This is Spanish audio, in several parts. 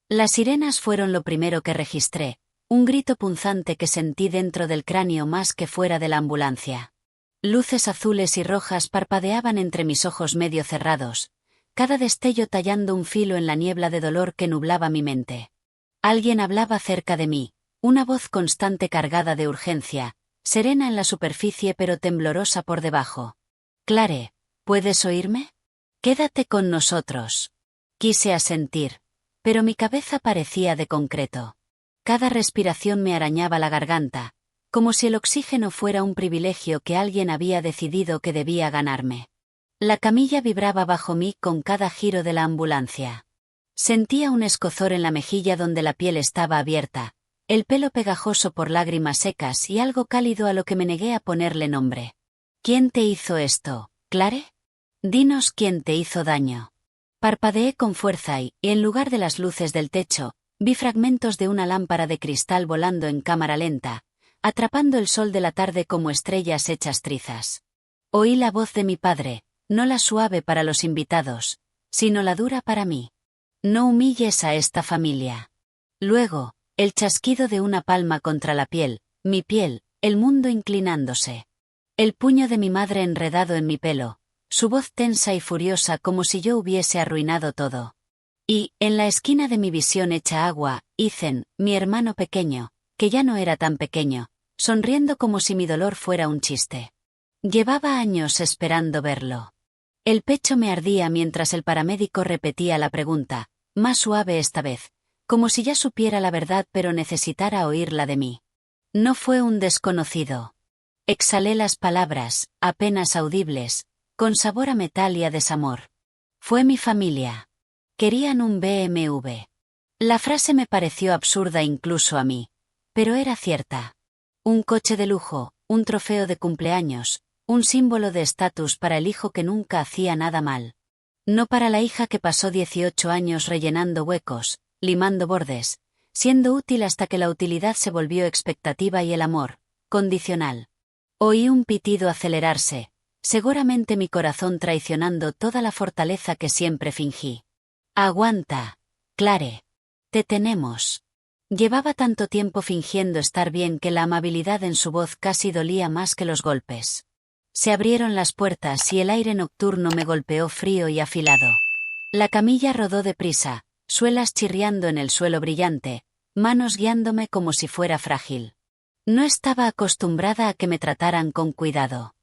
Las sirenas fueron lo primero que registré, un grito punzante que sentí dentro del cráneo más que fuera de la ambulancia. Luces azules y rojas parpadeaban entre mis ojos medio cerrados, cada destello tallando un filo en la niebla de dolor que nublaba mi mente. Alguien hablaba cerca de mí, una voz constante cargada de urgencia, serena en la superficie pero temblorosa por debajo. Clare, ¿puedes oírme? Quédate con nosotros. Quise asentir, pero mi cabeza parecía de concreto. Cada respiración me arañaba la garganta, como si el oxígeno fuera un privilegio que alguien había decidido que debía ganarme. La camilla vibraba bajo mí con cada giro de la ambulancia. Sentía un escozor en la mejilla donde la piel estaba abierta, el pelo pegajoso por lágrimas secas y algo cálido a lo que me negué a ponerle nombre. ¿Quién te hizo esto, Clare? Dinos quién te hizo daño. Parpadeé con fuerza y, en lugar de las luces del techo, vi fragmentos de una lámpara de cristal volando en cámara lenta, atrapando el sol de la tarde como estrellas hechas trizas. Oí la voz de mi padre, no la suave para los invitados, sino la dura para mí. No humilles a esta familia. Luego, el chasquido de una palma contra la piel, mi piel, el mundo inclinándose. El puño de mi madre enredado en mi pelo, su voz tensa y furiosa como si yo hubiese arruinado todo. Y, en la esquina de mi visión hecha agua, Ethan, mi hermano pequeño, que ya no era tan pequeño, sonriendo como si mi dolor fuera un chiste. Llevaba años esperando verlo. El pecho me ardía mientras el paramédico repetía la pregunta, más suave esta vez, como si ya supiera la verdad pero necesitara oírla de mí. No fue un desconocido. Exhalé las palabras, apenas audibles, con sabor a metal y a desamor. Fue mi familia. Querían un BMW. La frase me pareció absurda incluso a mí, pero era cierta. Un coche de lujo, un trofeo de cumpleaños, un símbolo de estatus para el hijo que nunca hacía nada mal. No para la hija que pasó 18 años rellenando huecos, limando bordes, siendo útil hasta que la utilidad se volvió expectativa y el amor, condicional. Oí un pitido acelerarse, seguramente mi corazón traicionando toda la fortaleza que siempre fingí. Aguanta, Clare. Te tenemos. Llevaba tanto tiempo fingiendo estar bien que la amabilidad en su voz casi dolía más que los golpes. Se abrieron las puertas y el aire nocturno me golpeó frío y afilado. La camilla rodó deprisa, suelas chirriando en el suelo brillante, manos guiándome como si fuera frágil. No estaba acostumbrada a que me trataran con cuidado.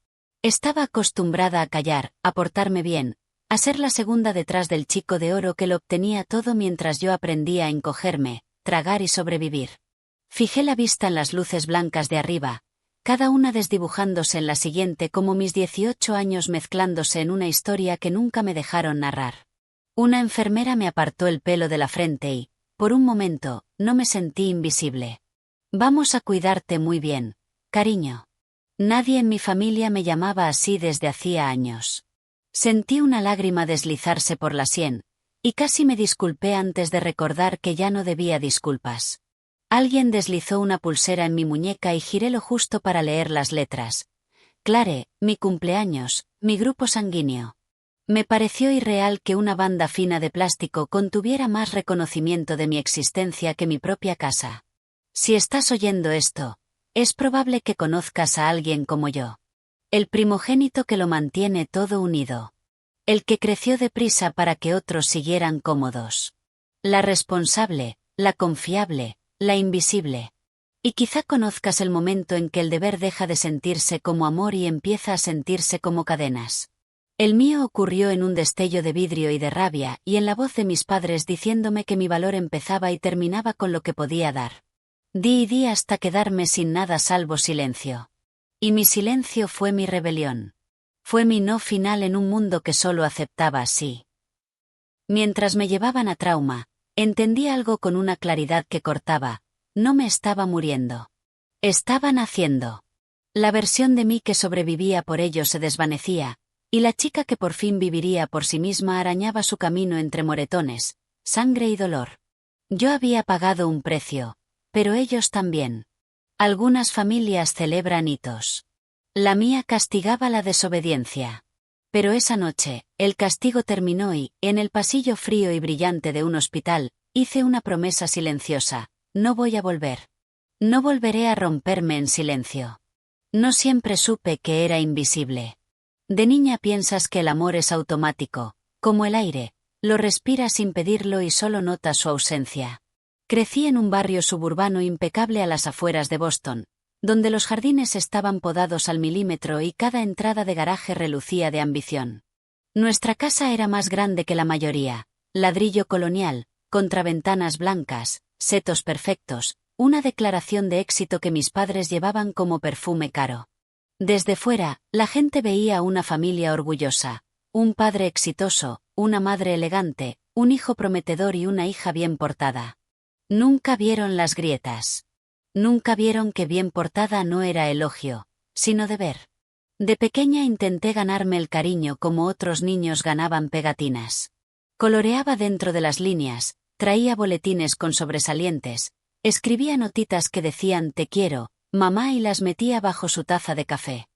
Estaba acostumbrada a callar, a portarme bien, a ser la segunda detrás del chico de oro que lo obtenía todo mientras yo aprendía a encogerme, tragar y sobrevivir. Fijé la vista en las luces blancas de arriba, cada una desdibujándose en la siguiente como mis 18 años mezclándose en una historia que nunca me dejaron narrar. Una enfermera me apartó el pelo de la frente y, por un momento, no me sentí invisible. Vamos a cuidarte muy bien, cariño. Nadie en mi familia me llamaba así desde hacía años. Sentí una lágrima deslizarse por la sien, y casi me disculpé antes de recordar que ya no debía disculpas. Alguien deslizó una pulsera en mi muñeca y giré lo justo para leer las letras. Clare, mi cumpleaños, mi grupo sanguíneo. Me pareció irreal que una banda fina de plástico contuviera más reconocimiento de mi existencia que mi propia casa. Si estás oyendo esto, es probable que conozcas a alguien como yo. El primogénito que lo mantiene todo unido. El que creció deprisa para que otros siguieran cómodos. La responsable, la confiable, la invisible. Y quizá conozcas el momento en que el deber deja de sentirse como amor y empieza a sentirse como cadenas. El mío ocurrió en un destello de vidrio y de rabia y en la voz de mis padres diciéndome que mi valor empezaba y terminaba con lo que podía dar. Di y di hasta quedarme sin nada salvo silencio. Y mi silencio fue mi rebelión. Fue mi no final en un mundo que solo aceptaba sí. Mientras me llevaban a trauma, entendí algo con una claridad que cortaba. No me estaba muriendo. Estaba naciendo. La versión de mí que sobrevivía por ello se desvanecía, y la chica que por fin viviría por sí misma arañaba su camino entre moretones, sangre y dolor. Yo había pagado un precio, pero ellos también. Algunas familias celebran hitos. La mía castigaba la desobediencia. Pero esa noche, el castigo terminó y, en el pasillo frío y brillante de un hospital, hice una promesa silenciosa: no voy a volver. No volveré a romperme en silencio. No siempre supe que era invisible. De niña piensas que el amor es automático, como el aire, lo respiras sin pedirlo y solo notas su ausencia. Crecí en un barrio suburbano impecable a las afueras de Boston, donde los jardines estaban podados al milímetro y cada entrada de garaje relucía de ambición. Nuestra casa era más grande que la mayoría, ladrillo colonial, contraventanas blancas, setos perfectos, una declaración de éxito que mis padres llevaban como perfume caro. Desde fuera, la gente veía una familia orgullosa, un padre exitoso, una madre elegante, un hijo prometedor y una hija bien portada. Nunca vieron las grietas. Nunca vieron que bien portada no era elogio, sino deber. De pequeña intenté ganarme el cariño como otros niños ganaban pegatinas. Coloreaba dentro de las líneas, traía boletines con sobresalientes, escribía notitas que decían «te quiero, mamá» y las metía bajo su taza de café.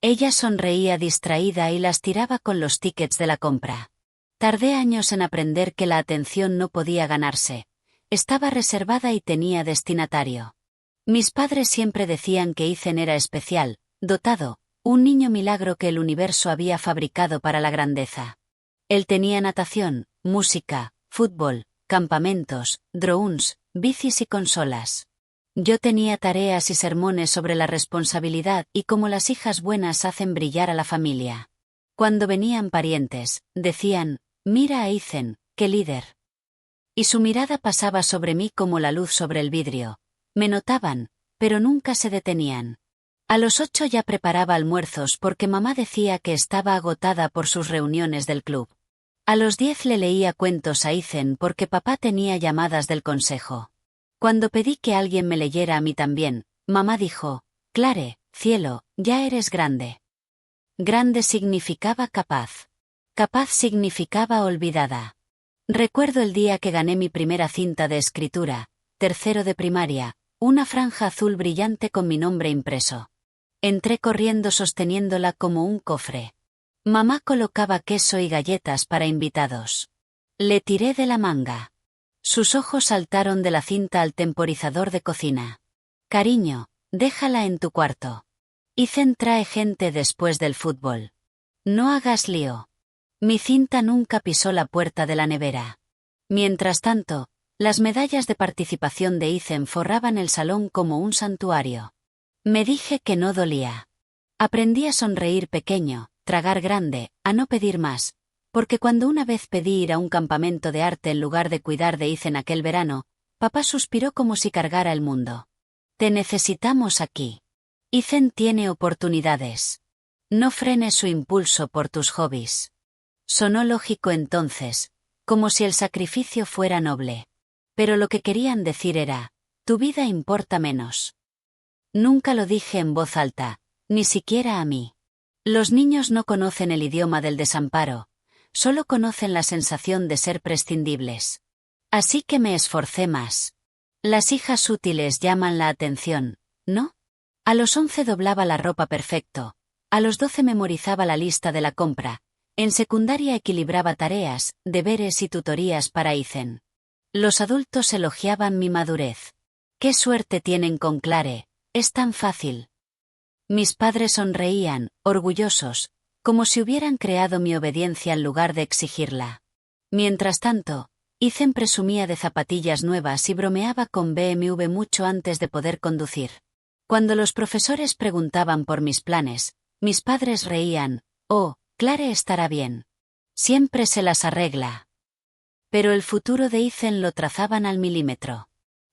Ella sonreía distraída y las tiraba con los tickets de la compra. Tardé años en aprender que la atención no podía ganarse. Estaba reservada y tenía destinatario. Mis padres siempre decían que Ethan era especial, dotado, un niño milagro que el universo había fabricado para la grandeza. Él tenía natación, música, fútbol, campamentos, drones, bicis y consolas. Yo tenía tareas y sermones sobre la responsabilidad y cómo las hijas buenas hacen brillar a la familia. Cuando venían parientes, decían, «Mira a Ethan, qué líder». Y su mirada pasaba sobre mí como la luz sobre el vidrio. Me notaban, pero nunca se detenían. A los 8 ya preparaba almuerzos porque mamá decía que estaba agotada por sus reuniones del club. A los 10 le leía cuentos a Ethan porque papá tenía llamadas del consejo. Cuando pedí que alguien me leyera a mí también, mamá dijo, «Clare, cielo, ya eres grande». Grande significaba capaz. Capaz significaba olvidada. Recuerdo el día que gané mi primera cinta de escritura, tercero de primaria, una franja azul brillante con mi nombre impreso. Entré corriendo sosteniéndola como un cofre. Mamá colocaba queso y galletas para invitados. Le tiré de la manga. Sus ojos saltaron de la cinta al temporizador de cocina. «Cariño, déjala en tu cuarto. Ethan trae gente después del fútbol. No hagas lío». Mi cinta nunca pisó la puerta de la nevera. Mientras tanto, las medallas de participación de Ethan forraban el salón como un santuario. Me dije que no dolía. Aprendí a sonreír pequeño, tragar grande, a no pedir más, porque cuando una vez pedí ir a un campamento de arte en lugar de cuidar de Ethan aquel verano, papá suspiró como si cargara el mundo. «Te necesitamos aquí. Ethan tiene oportunidades. No frenes su impulso por tus hobbies». Sonó lógico entonces, como si el sacrificio fuera noble. Pero lo que querían decir era, «tu vida importa menos». Nunca lo dije en voz alta, ni siquiera a mí. Los niños no conocen el idioma del desamparo, solo conocen la sensación de ser prescindibles. Así que me esforcé más. Las hijas útiles llaman la atención, ¿no? A los 11 doblaba la ropa perfecto, a los 12 memorizaba la lista de la compra. En secundaria equilibraba tareas, deberes y tutorías para Ethan. Los adultos elogiaban mi madurez. «Qué suerte tienen con Clare, es tan fácil». Mis padres sonreían, orgullosos, como si hubieran creado mi obediencia en lugar de exigirla. Mientras tanto, Ethan presumía de zapatillas nuevas y bromeaba con BMW mucho antes de poder conducir. Cuando los profesores preguntaban por mis planes, mis padres reían, «Oh, Clare estará bien. Siempre se las arregla». Pero el futuro de Ethan lo trazaban al milímetro.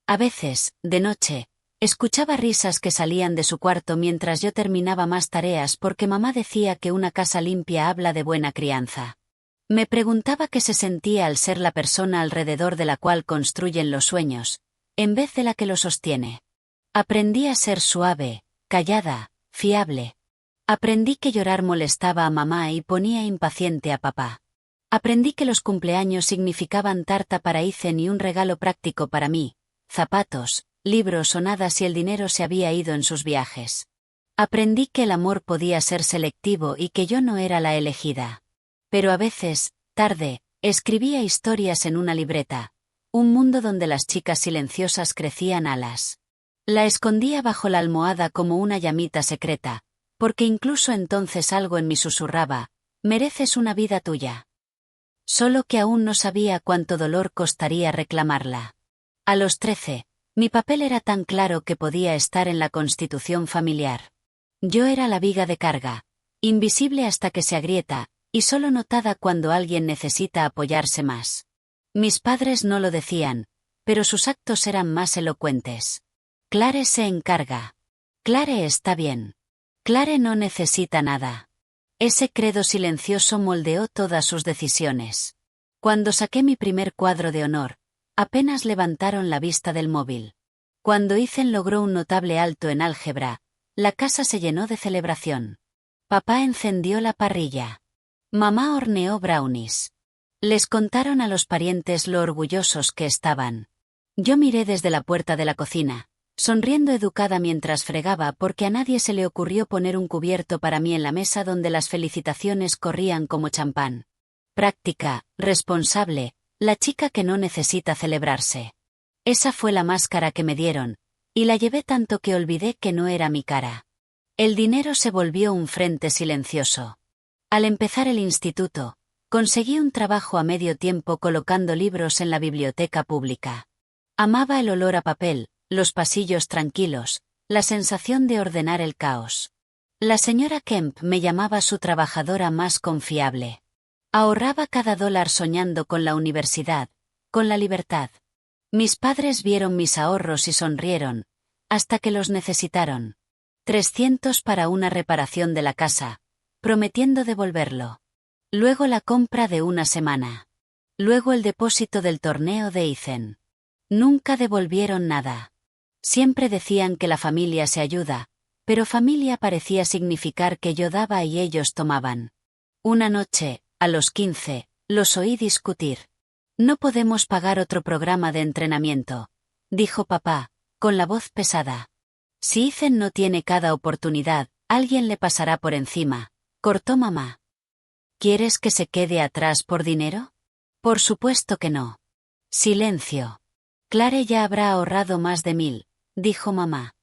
A veces, de noche, escuchaba risas que salían de su cuarto mientras yo terminaba más tareas porque mamá decía que una casa limpia habla de buena crianza. Me preguntaba qué se sentía al ser la persona alrededor de la cual construyen los sueños, en vez de la que los sostiene. Aprendí a ser suave, callada, fiable. Aprendí que llorar molestaba a mamá y ponía impaciente a papá. Aprendí que los cumpleaños significaban tarta para Ethan y un regalo práctico para mí, zapatos, libros o nada si el dinero se había ido en sus viajes. Aprendí que el amor podía ser selectivo y que yo no era la elegida. Pero a veces, tarde, escribía historias en una libreta, Un mundo donde las chicas silenciosas crecían alas. La escondía bajo la almohada como una llamita secreta, porque incluso entonces algo en mí susurraba: mereces una vida tuya. Solo que aún no sabía cuánto dolor costaría reclamarla. A los 13, mi papel era tan claro que podía estar en la constitución familiar. Yo era la viga de carga, invisible hasta que se agrieta, y solo notada cuando alguien necesita apoyarse más. Mis padres no lo decían, pero sus actos eran más elocuentes. Clare se encarga. Clare está bien. Clare no necesita nada. Ese credo silencioso moldeó todas sus decisiones. Cuando saqué mi primer cuadro de honor, apenas levantaron la vista del móvil. Cuando Ethan logró un notable alto en álgebra, la casa se llenó de celebración. Papá encendió la parrilla. Mamá horneó brownies. Les contaron a los parientes lo orgullosos que estaban. Yo miré desde la puerta de la cocina, sonriendo educada mientras fregaba, porque a nadie se le ocurrió poner un cubierto para mí en la mesa donde las felicitaciones corrían como champán. Práctica, responsable, la chica que no necesita celebrarse. Esa fue la máscara que me dieron, y la llevé tanto que olvidé que no era mi cara. El dinero se volvió un frente silencioso. Al empezar el instituto, conseguí un trabajo a medio tiempo colocando libros en la biblioteca pública. Amaba el olor a papel, los pasillos tranquilos, la sensación de ordenar el caos. La señora Kemp me llamaba su trabajadora más confiable. Ahorraba cada dólar soñando con la universidad, con la libertad. Mis padres vieron mis ahorros y sonrieron, hasta que los necesitaron. 300 para una reparación de la casa, prometiendo devolverlo. Luego la compra de una semana. Luego el depósito del torneo de Ethan. Nunca devolvieron nada. Siempre decían que la familia se ayuda, pero familia parecía significar que yo daba y ellos tomaban. Una noche, a los 15, los oí discutir. No podemos pagar otro programa de entrenamiento, dijo papá, con la voz pesada. Si Ethan no tiene cada oportunidad, alguien le pasará por encima, cortó mamá. ¿Quieres que se quede atrás por dinero? Por supuesto que no. Silencio. Clare ya habrá ahorrado más de 1000, dijo mamá.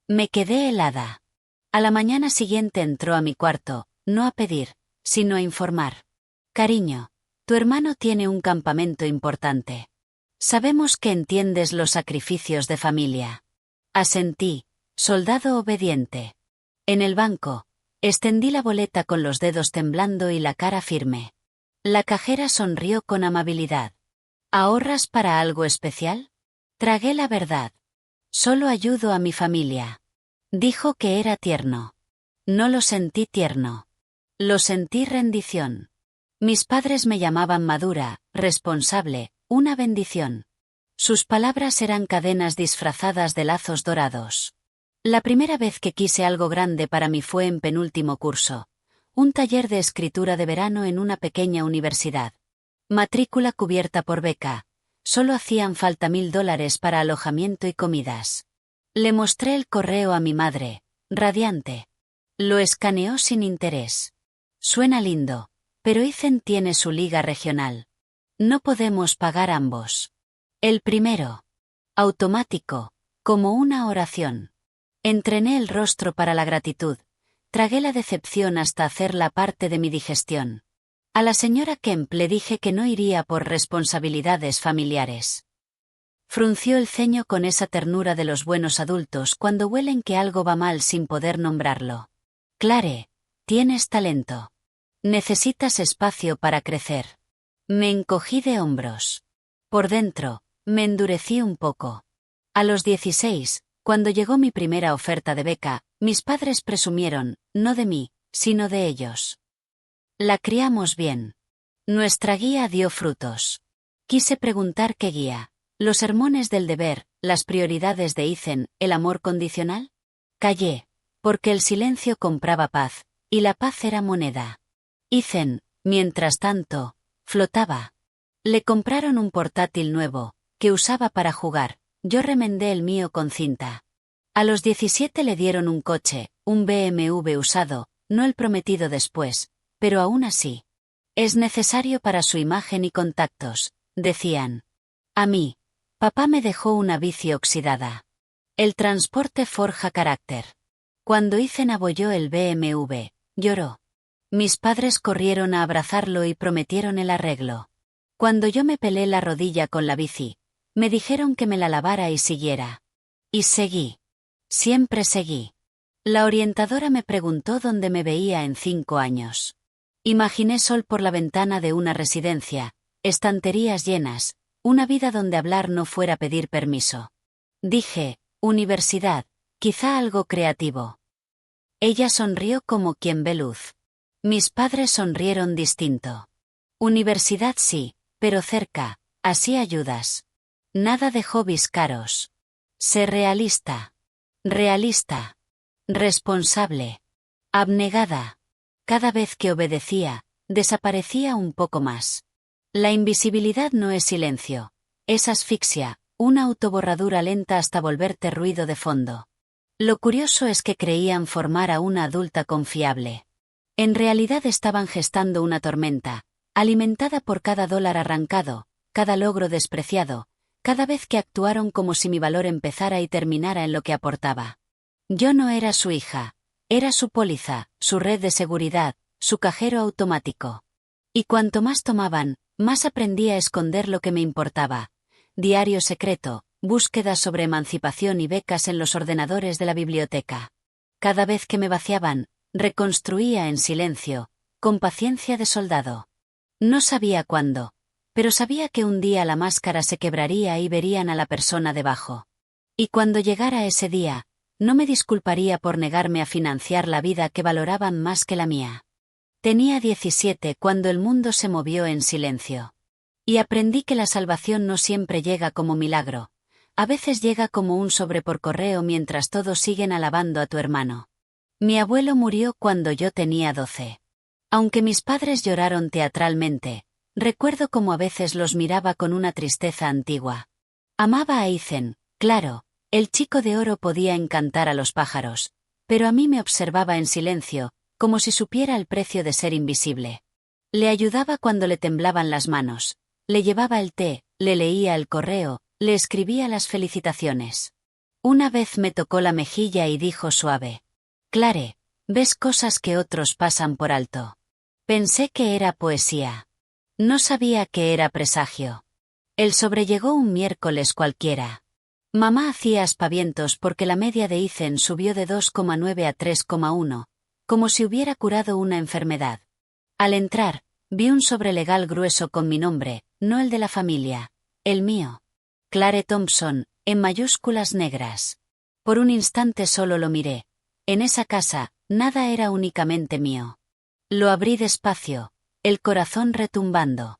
Me quedé helada. A la mañana siguiente entró a mi cuarto, no a pedir, sino a informar. Cariño, tu hermano tiene un campamento importante. Sabemos que entiendes los sacrificios de familia. Asentí, soldado obediente. En el banco, extendí la boleta con los dedos temblando y la cara firme. La cajera sonrió con amabilidad. ¿Ahorras para algo especial? Tragué la verdad. Solo ayudo a mi familia. Dijo que era tierno. No lo sentí tierno. Lo sentí rendición. Mis padres me llamaban madura, responsable, una bendición. Sus palabras eran cadenas disfrazadas de lazos dorados. La primera vez que quise algo grande para mí fue en penúltimo curso. Un taller de escritura de verano en una pequeña universidad. Matrícula cubierta por beca. Solo hacían falta $1000 para alojamiento y comidas. Le mostré el correo a mi madre, radiante. Lo escaneó sin interés. Suena lindo, pero Ethan tiene su liga regional. No podemos pagar ambos. El primero. Automático, como una oración. Entrené el rostro para la gratitud. Tragué la decepción hasta hacerla parte de mi digestión. A la señora Kemp le dije que no iría por responsabilidades familiares. Frunció el ceño con esa ternura de los buenos adultos cuando huelen que algo va mal sin poder nombrarlo. Clare, tienes talento. Necesitas espacio para crecer. Me encogí de hombros. Por dentro, me endurecí un poco. A los 16, cuando llegó mi primera oferta de beca, mis padres presumieron, no de mí, sino de ellos. La criamos bien. Nuestra guía dio frutos. Quise preguntar qué guía. Los sermones del deber, las prioridades de Ethan, el amor condicional. Callé, porque el silencio compraba paz, y la paz era moneda. Ethan, mientras tanto, flotaba. Le compraron un portátil nuevo, que usaba para jugar. Yo remendé el mío con cinta. A los 17 le dieron un coche, un BMW usado, no el prometido después, pero aún así. Es necesario para su imagen y contactos, decían. A mí, Papá me dejó una bici oxidada. El transporte forja carácter. Cuando Ethan abolló el BMW, lloró. Mis padres corrieron a abrazarlo y prometieron el arreglo. Cuando yo me pelé la rodilla con la bici, me dijeron que me la lavara y siguiera. Y seguí. Siempre seguí. La orientadora me preguntó dónde me veía en 5 años. Imaginé sol por la ventana de una residencia, estanterías llenas, una vida donde hablar no fuera pedir permiso. Dije, universidad, quizá algo creativo. Ella sonrió como quien ve luz. Mis padres sonrieron distinto. Universidad sí, pero cerca, así ayudas. Nada de hobbies caros. Sé realista. Realista. Responsable. Abnegada. Cada vez que obedecía, desaparecía un poco más. La invisibilidad no es silencio. Es asfixia, una autoborradura lenta hasta volverte ruido de fondo. Lo curioso es que creían formar a una adulta confiable. En realidad estaban gestando una tormenta, alimentada por cada dólar arrancado, cada logro despreciado, cada vez que actuaron como si mi valor empezara y terminara en lo que aportaba. Yo no era su hija, era su póliza, su red de seguridad, su cajero automático. Y cuanto más tomaban, más aprendí a esconder lo que me importaba. Diario secreto, búsquedas sobre emancipación y becas en los ordenadores de la biblioteca. Cada vez que me vaciaban, reconstruía en silencio, con paciencia de soldado. No sabía cuándo, pero sabía que un día la máscara se quebraría y verían a la persona debajo. Y cuando llegara ese día, no me disculparía por negarme a financiar la vida que valoraban más que la mía. Tenía 17 cuando el mundo se movió en silencio. Y aprendí que la salvación no siempre llega como milagro. A veces llega como un sobre por correo mientras todos siguen alabando a tu hermano. Mi abuelo murió cuando yo tenía 12. Aunque mis padres lloraron teatralmente, recuerdo cómo a veces los miraba con una tristeza antigua. Amaba a Ethan, claro, el chico de oro podía encantar a los pájaros, pero a mí me observaba en silencio, como si supiera el precio de ser invisible. Le ayudaba cuando le temblaban las manos, le llevaba el té, le leía el correo, le escribía las felicitaciones. Una vez me tocó la mejilla y dijo suave: Clare, ves cosas que otros pasan por alto. Pensé que era poesía. No sabía que era presagio. El sobre llegó un miércoles cualquiera. Mamá hacía aspavientos porque la media de Ethan subió de 2,9 a 3,1, como si hubiera curado una enfermedad. Al entrar, vi un sobre legal grueso con mi nombre, no el de la familia, el mío. Clare Thompson, en mayúsculas negras. Por un instante solo lo miré. En esa casa, nada era únicamente mío. Lo abrí despacio, el corazón retumbando.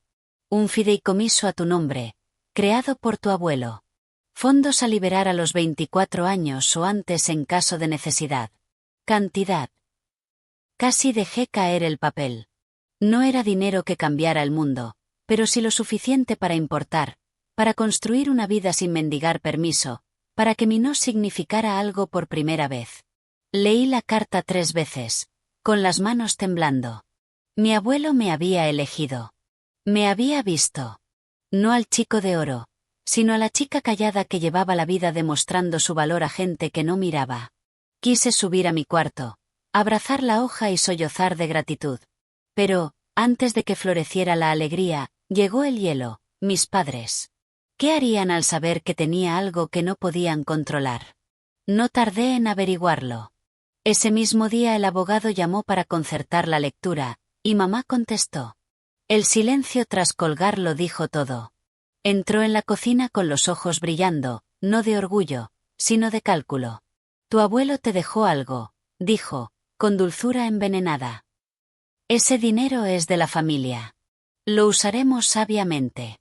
Un fideicomiso a tu nombre, creado por tu abuelo. Fondos a liberar a los 24 años o antes en caso de necesidad. Cantidad. Casi dejé caer el papel. No era dinero que cambiara el mundo, pero sí lo suficiente para importar, para construir una vida sin mendigar permiso, para que mi no significara algo por primera vez. Leí la carta 3 veces, con las manos temblando. Mi abuelo me había elegido. Me había visto. No al chico de oro, sino a la chica callada que llevaba la vida demostrando su valor a gente que no miraba. Quise subir a mi cuarto, abrazar la hoja y sollozar de gratitud. Pero, antes de que floreciera la alegría, llegó el hielo, mis padres. ¿Qué harían al saber que tenía algo que no podían controlar? No tardé en averiguarlo. Ese mismo día el abogado llamó para concertar la lectura, y mamá contestó. El silencio tras colgar lo dijo todo. Entró en la cocina con los ojos brillando, no de orgullo, sino de cálculo. Tu abuelo te dejó algo, dijo, con dulzura envenenada. Ese dinero es de la familia. Lo usaremos sabiamente.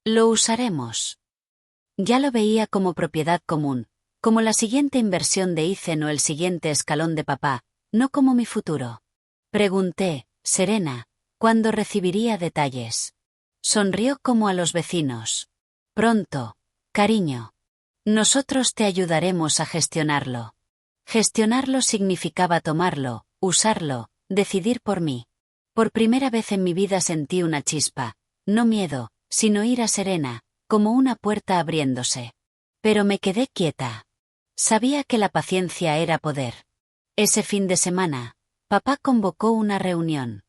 Lo usaremos. Ya lo veía como propiedad común, como la siguiente inversión de Ethan o el siguiente escalón de papá, no como mi futuro. Pregunté, serena, ¿cuándo recibiría detalles? Sonrió como a los vecinos. Pronto, cariño. Nosotros te ayudaremos a gestionarlo. Gestionarlo significaba tomarlo, usarlo, decidir por mí. Por primera vez en mi vida sentí una chispa, no miedo, sino ira serena, como una puerta abriéndose. Pero me quedé quieta. Sabía que la paciencia era poder. Ese fin de semana, papá convocó una reunión.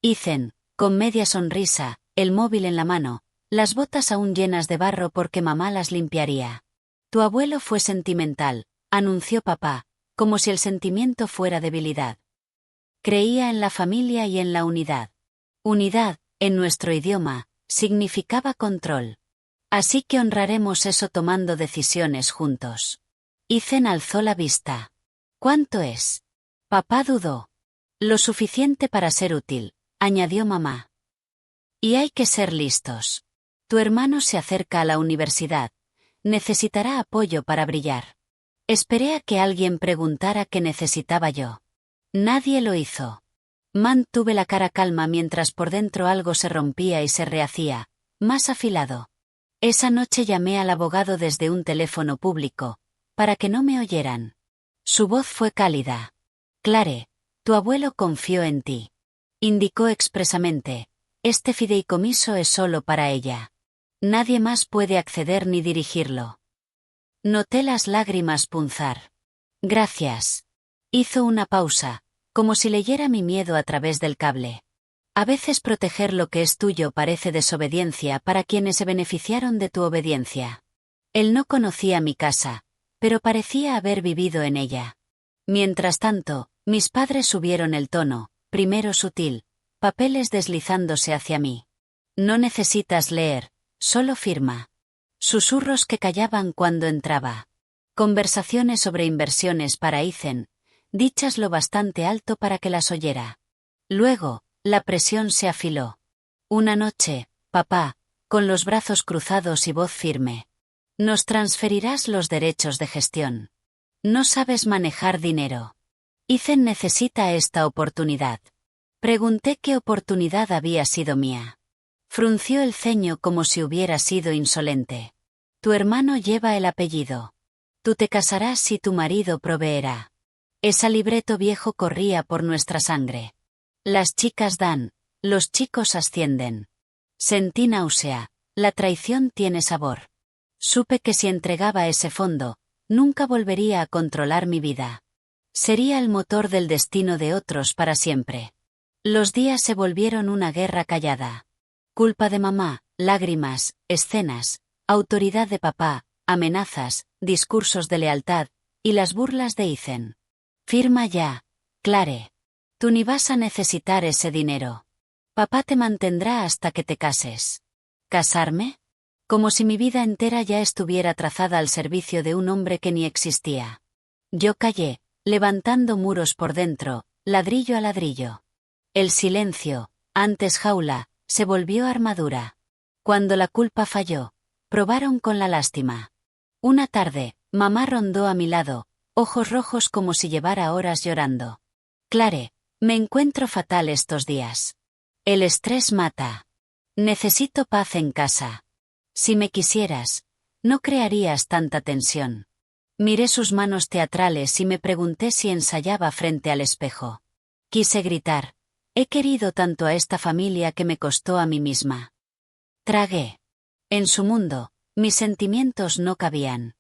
Ethan, con media sonrisa, el móvil en la mano, las botas aún llenas de barro porque mamá las limpiaría. Tu abuelo fue sentimental, anunció papá, como si el sentimiento fuera debilidad. Creía en la familia y en la unidad. Unidad, en nuestro idioma, significaba control. Así que honraremos eso tomando decisiones juntos. Ethan alzó la vista. ¿Cuánto es? Papá dudó. Lo suficiente para ser útil, añadió mamá. Y hay que ser listos. Tu hermano se acerca a la universidad. Necesitará apoyo para brillar. Esperé a que alguien preguntara qué necesitaba yo. Nadie lo hizo. Mantuve la cara calma mientras por dentro algo se rompía y se rehacía, más afilado. Esa noche llamé al abogado desde un teléfono público, para que no me oyeran. Su voz fue cálida. Clare, tu abuelo confió en ti. Indicó expresamente, este fideicomiso es solo para ella. Nadie más puede acceder ni dirigirlo. Noté las lágrimas punzar. Gracias. Hizo una pausa, como si leyera mi miedo a través del cable. A veces proteger lo que es tuyo parece desobediencia para quienes se beneficiaron de tu obediencia. Él no conocía mi casa, pero parecía haber vivido en ella. Mientras tanto, mis padres subieron el tono, primero sutil, papeles deslizándose hacia mí. No necesitas leer, solo firma. Susurros que callaban cuando entraba. Conversaciones sobre inversiones para Ethan, dichas lo bastante alto para que las oyera. Luego, la presión se afiló. Una noche, papá, con los brazos cruzados y voz firme. Nos transferirás los derechos de gestión. No sabes manejar dinero. Ethan necesita esta oportunidad. Pregunté qué oportunidad había sido mía. Frunció el ceño como si hubiera sido insolente. Tu hermano lleva el apellido. Tú te casarás y tu marido proveerá. Ese libreto viejo corría por nuestra sangre. Las chicas dan, los chicos ascienden. Sentí náusea, la traición tiene sabor. Supe que si entregaba ese fondo, nunca volvería a controlar mi vida. Sería el motor del destino de otros para siempre. Los días se volvieron una guerra callada. Culpa de mamá, lágrimas, escenas, autoridad de papá, amenazas, discursos de lealtad, y las burlas de Ethan. Firma ya, Clare. Tú ni vas a necesitar ese dinero. Papá te mantendrá hasta que te cases. ¿Casarme? Como si mi vida entera ya estuviera trazada al servicio de un hombre que ni existía. Yo callé, levantando muros por dentro, ladrillo a ladrillo. El silencio, antes jaula, se volvió armadura. Cuando la culpa falló, probaron con la lástima. Una tarde, mamá rondó a mi lado, ojos rojos como si llevara horas llorando. Clare, me encuentro fatal estos días. El estrés mata. Necesito paz en casa. Si me quisieras, no crearías tanta tensión. Miré sus manos teatrales y me pregunté si ensayaba frente al espejo. Quise gritar. He querido tanto a esta familia que me costó a mí misma. Tragué. En su mundo, mis sentimientos no cabían.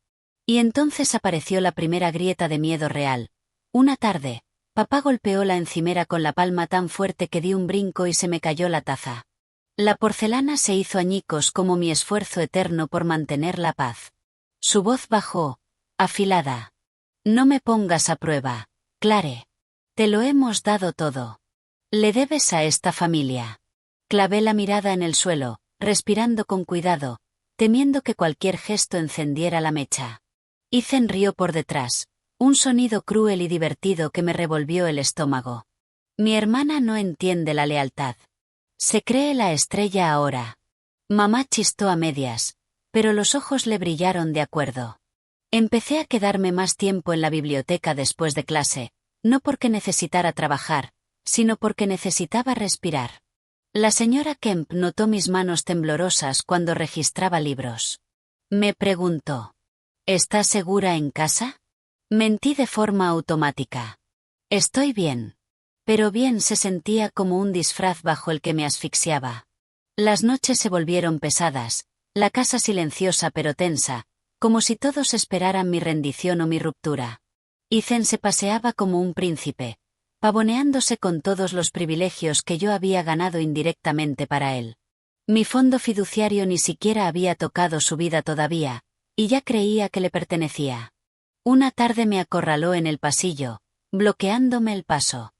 Y entonces apareció la primera grieta de miedo real. Una tarde, papá golpeó la encimera con la palma tan fuerte que di un brinco y se me cayó la taza. La porcelana se hizo añicos como mi esfuerzo eterno por mantener la paz. Su voz bajó, afilada. No me pongas a prueba, Clare. Te lo hemos dado todo. Le debes a esta familia. Clavé la mirada en el suelo, respirando con cuidado, temiendo que cualquier gesto encendiera la mecha. Ethan rió por detrás, un sonido cruel y divertido que me revolvió el estómago. Mi hermana no entiende la lealtad. Se cree la estrella ahora. Mamá chistó a medias, pero los ojos le brillaron de acuerdo. Empecé a quedarme más tiempo en la biblioteca después de clase, no porque necesitara trabajar, sino porque necesitaba respirar. La señora Kemp notó mis manos temblorosas cuando registraba libros. Me preguntó, ¿estás segura en casa? Mentí de forma automática. Estoy bien. Pero bien se sentía como un disfraz bajo el que me asfixiaba. Las noches se volvieron pesadas, La casa silenciosa pero tensa, como si todos esperaran mi rendición o mi ruptura. Ethan se paseaba como un príncipe, pavoneándose con todos los privilegios que yo había ganado indirectamente para él. Mi fondo fiduciario ni siquiera había tocado su vida todavía, y ya creía que le pertenecía. Una tarde me acorraló en el pasillo, bloqueándome el paso.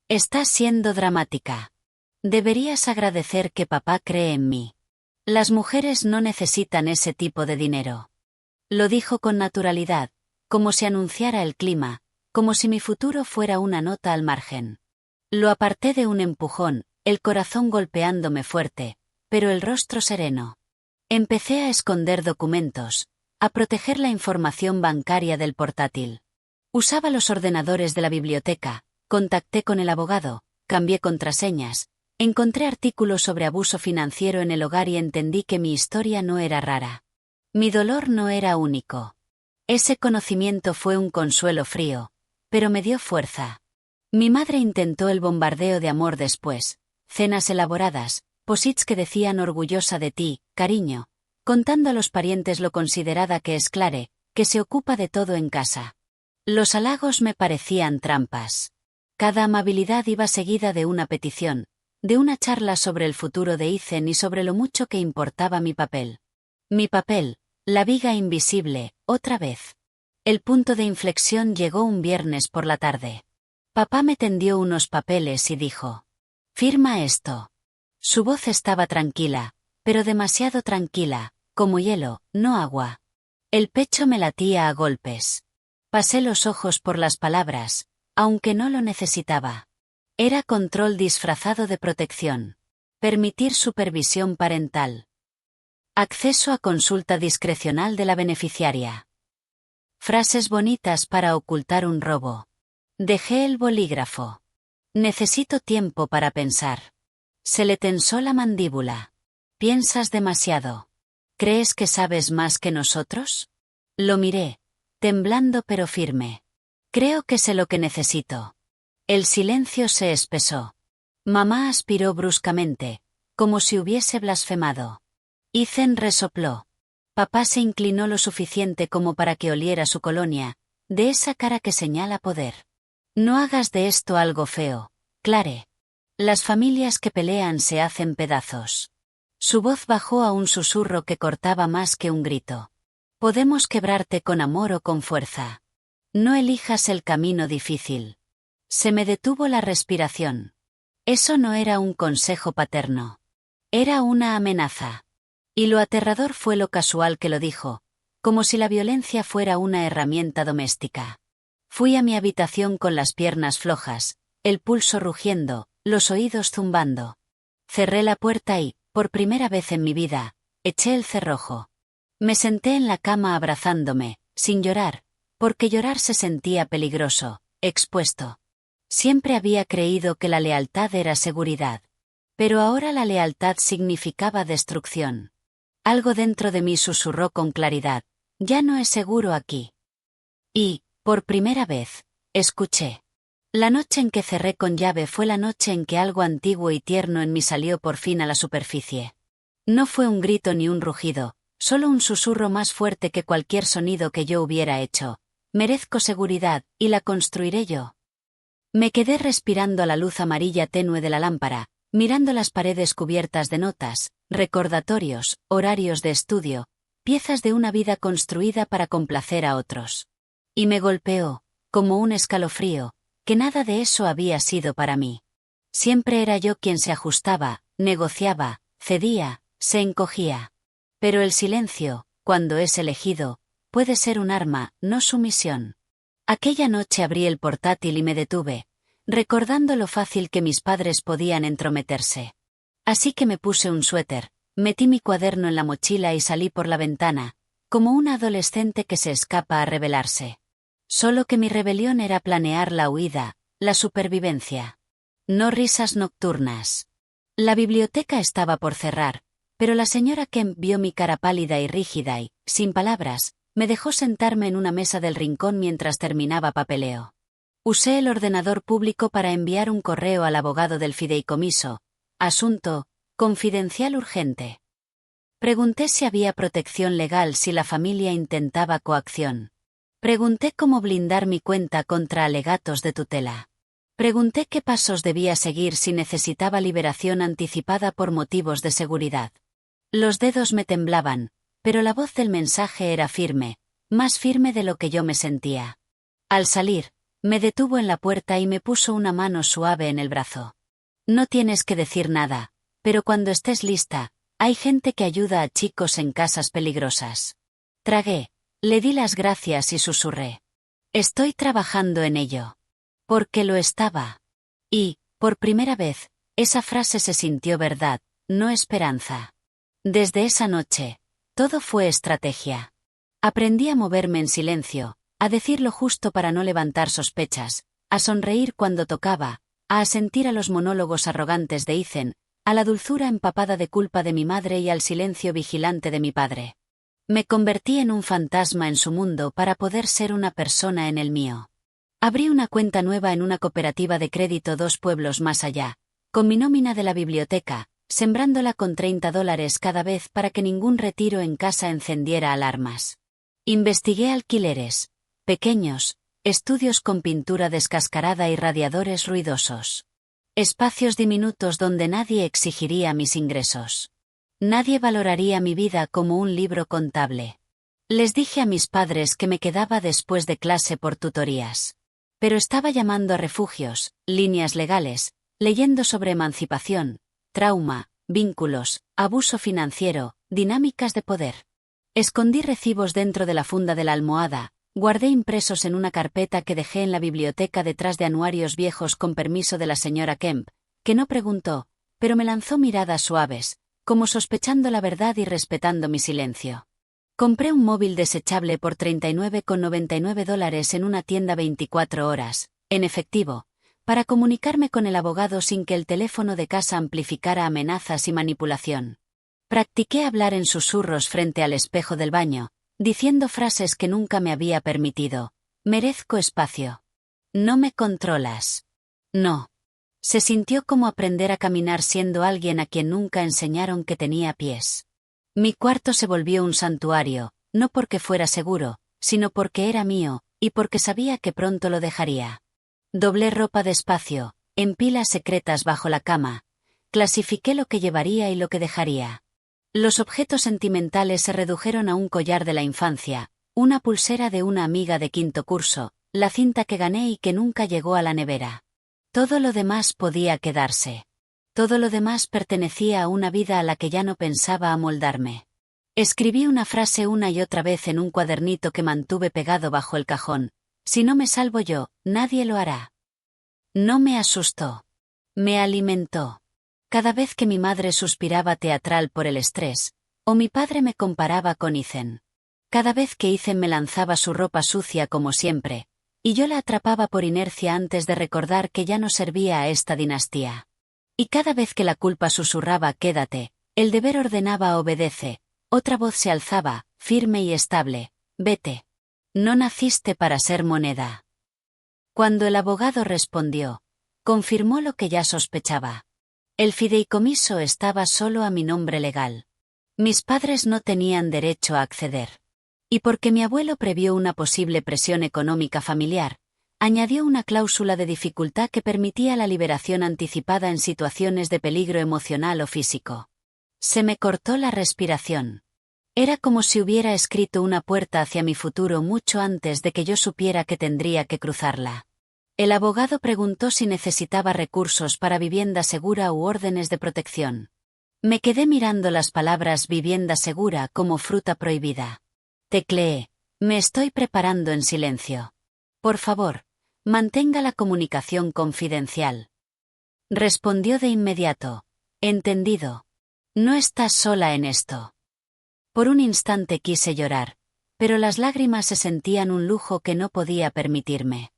Estás siendo dramática. Deberías agradecer que papá cree en mí. Las mujeres no necesitan ese tipo de dinero. Lo dijo con naturalidad, como si anunciara el clima, como si mi futuro fuera una nota al margen. Lo aparté de un empujón, el corazón golpeándome fuerte, pero el rostro sereno. Empecé a esconder documentos, a proteger la información bancaria del portátil. Usaba los ordenadores de la biblioteca, contacté con el abogado, cambié contraseñas, encontré artículos sobre abuso financiero en el hogar y entendí que mi historia no era rara. Mi dolor no era único. Ese conocimiento fue un consuelo frío, pero me dio fuerza. Mi madre intentó el bombardeo de amor después, cenas elaboradas, posits que decían orgullosa de ti, cariño, contando a los parientes lo considerada que es Clare, que se ocupa de todo en casa. Los halagos me parecían trampas. Cada amabilidad iba seguida de una petición, de una charla sobre el futuro de Ethan y sobre lo mucho que importaba mi papel. Mi papel, la viga invisible, otra vez. El punto de inflexión llegó un viernes por la tarde. Papá me tendió unos papeles y dijo: «Firma esto». Su voz estaba tranquila, pero demasiado tranquila, como hielo, no agua. El pecho me latía a golpes. Pasé los ojos por las palabras, aunque no lo necesitaba. Era control disfrazado de protección. Permitir supervisión parental. Acceso a consulta discrecional de la beneficiaria. Frases bonitas para ocultar un robo. Dejé el bolígrafo. Necesito tiempo para pensar. Se le tensó la mandíbula. Piensas demasiado. ¿Crees que sabes más que nosotros? Lo miré, temblando pero firme. Creo que sé lo que necesito. El silencio se espesó. Mamá aspiró bruscamente, como si hubiese blasfemado. Ethan resopló. Papá se inclinó lo suficiente como para que oliera su colonia, de esa cara que señala poder. No hagas de esto algo feo, Clare. Las familias que pelean se hacen pedazos. Su voz bajó a un susurro que cortaba más que un grito. Podemos quebrarte con amor o con fuerza. No elijas el camino difícil. Se me detuvo la respiración. Eso no era un consejo paterno. Era una amenaza. Y lo aterrador fue lo casual que lo dijo, como si la violencia fuera una herramienta doméstica. Fui a mi habitación con las piernas flojas, el pulso rugiendo, los oídos zumbando. Cerré la puerta y, por primera vez en mi vida, eché el cerrojo. Me senté en la cama abrazándome, sin llorar, porque llorar se sentía peligroso, expuesto. Siempre había creído que la lealtad era seguridad. Pero ahora la lealtad significaba destrucción. Algo dentro de mí susurró con claridad: ya no es seguro aquí. Y, por primera vez, escuché. La noche en que cerré con llave fue la noche en que algo antiguo y tierno en mí salió por fin a la superficie. No fue un grito ni un rugido, solo un susurro más fuerte que cualquier sonido que yo hubiera hecho. Merezco seguridad, y la construiré yo. Me quedé respirando a la luz amarilla tenue de la lámpara, mirando las paredes cubiertas de notas, recordatorios, horarios de estudio, piezas de una vida construida para complacer a otros. Y me golpeó, como un escalofrío, que nada de eso había sido para mí. Siempre era yo quien se ajustaba, negociaba, cedía, se encogía. Pero el silencio, cuando es elegido, puede ser un arma, no sumisión. Aquella noche abrí el portátil y me detuve, recordando lo fácil que mis padres podían entrometerse. Así que me puse un suéter, metí mi cuaderno en la mochila y salí por la ventana, como una adolescente que se escapa a rebelarse. Solo que mi rebelión era planear la huida, la supervivencia. No risas nocturnas. La biblioteca estaba por cerrar, pero la señora Kemp vio mi cara pálida y rígida y, sin palabras, me dejó sentarme en una mesa del rincón mientras terminaba papeleo. Usé el ordenador público para enviar un correo al abogado del fideicomiso. Asunto: confidencial urgente. Pregunté si había protección legal si la familia intentaba coacción. Pregunté cómo blindar mi cuenta contra alegatos de tutela. Pregunté qué pasos debía seguir si necesitaba liberación anticipada por motivos de seguridad. Los dedos me temblaban, pero la voz del mensaje era firme, más firme de lo que yo me sentía. Al salir, me detuvo en la puerta y me puso una mano suave en el brazo. No tienes que decir nada, pero cuando estés lista, hay gente que ayuda a chicos en casas peligrosas. Tragué, le di las gracias y susurré. Estoy trabajando en ello. Porque lo estaba. Y, por primera vez, esa frase se sintió verdad, no esperanza. Desde esa noche, todo fue estrategia. Aprendí a moverme en silencio, a decir lo justo para no levantar sospechas, a sonreír cuando tocaba, a asentir a los monólogos arrogantes de Ethan, a la dulzura empapada de culpa de mi madre y al silencio vigilante de mi padre. Me convertí en un fantasma en su mundo para poder ser una persona en el mío. Abrí una cuenta nueva en una cooperativa de crédito 2 pueblos más allá, con mi nómina de la biblioteca, sembrándola con $30 cada vez para que ningún retiro en casa encendiera alarmas. Investigué alquileres, pequeños, estudios con pintura descascarada y radiadores ruidosos. Espacios diminutos donde nadie exigiría mis ingresos. Nadie valoraría mi vida como un libro contable. Les dije a mis padres que me quedaba después de clase por tutorías. Pero estaba llamando a refugios, líneas legales, leyendo sobre emancipación, trauma, vínculos, abuso financiero, dinámicas de poder. Escondí recibos dentro de la funda de la almohada, guardé impresos en una carpeta que dejé en la biblioteca detrás de anuarios viejos con permiso de la señora Kemp, que no preguntó, pero me lanzó miradas suaves, como sospechando la verdad y respetando mi silencio. Compré un móvil desechable por $39,99 en una tienda 24 horas, en efectivo, para comunicarme con el abogado sin que el teléfono de casa amplificara amenazas y manipulación. Practiqué hablar en susurros frente al espejo del baño, diciendo frases que nunca me había permitido. Merezco espacio. No me controlas. No. Se sintió como aprender a caminar siendo alguien a quien nunca enseñaron que tenía pies. Mi cuarto se volvió un santuario, no porque fuera seguro, sino porque era mío, y porque sabía que pronto lo dejaría. Doblé ropa despacio, en pilas secretas bajo la cama. Clasifiqué lo que llevaría y lo que dejaría. Los objetos sentimentales se redujeron a un collar de la infancia, una pulsera de una amiga de quinto curso, la cinta que gané y que nunca llegó a la nevera. Todo lo demás podía quedarse. Todo lo demás pertenecía a una vida a la que ya no pensaba amoldarme. Escribí una frase una y otra vez en un cuadernito que mantuve pegado bajo el cajón. Si no me salvo yo, nadie lo hará. No me asustó. Me alimentó. Cada vez que mi madre suspiraba teatral por el estrés, o mi padre me comparaba con Ethan. Cada vez que Ethan me lanzaba su ropa sucia como siempre, y yo la atrapaba por inercia antes de recordar que ya no servía a esta dinastía. Y cada vez que la culpa susurraba «quédate», el deber ordenaba «obedece», otra voz se alzaba, firme y estable, «vete». No naciste para ser moneda. Cuando el abogado respondió, confirmó lo que ya sospechaba. El fideicomiso estaba solo a mi nombre legal. Mis padres no tenían derecho a acceder. Y porque mi abuelo previó una posible presión económica familiar, añadió una cláusula de dificultad que permitía la liberación anticipada en situaciones de peligro emocional o físico. Se me cortó la respiración. Era como si hubiera escrito una puerta hacia mi futuro mucho antes de que yo supiera que tendría que cruzarla. El abogado preguntó si necesitaba recursos para vivienda segura u órdenes de protección. Me quedé mirando las palabras vivienda segura como fruta prohibida. Tecleé. Me estoy preparando en silencio. Por favor, mantenga la comunicación confidencial. Respondió de inmediato. Entendido. No estás sola en esto. Por un instante quise llorar, pero las lágrimas se sentían un lujo que no podía permitirme.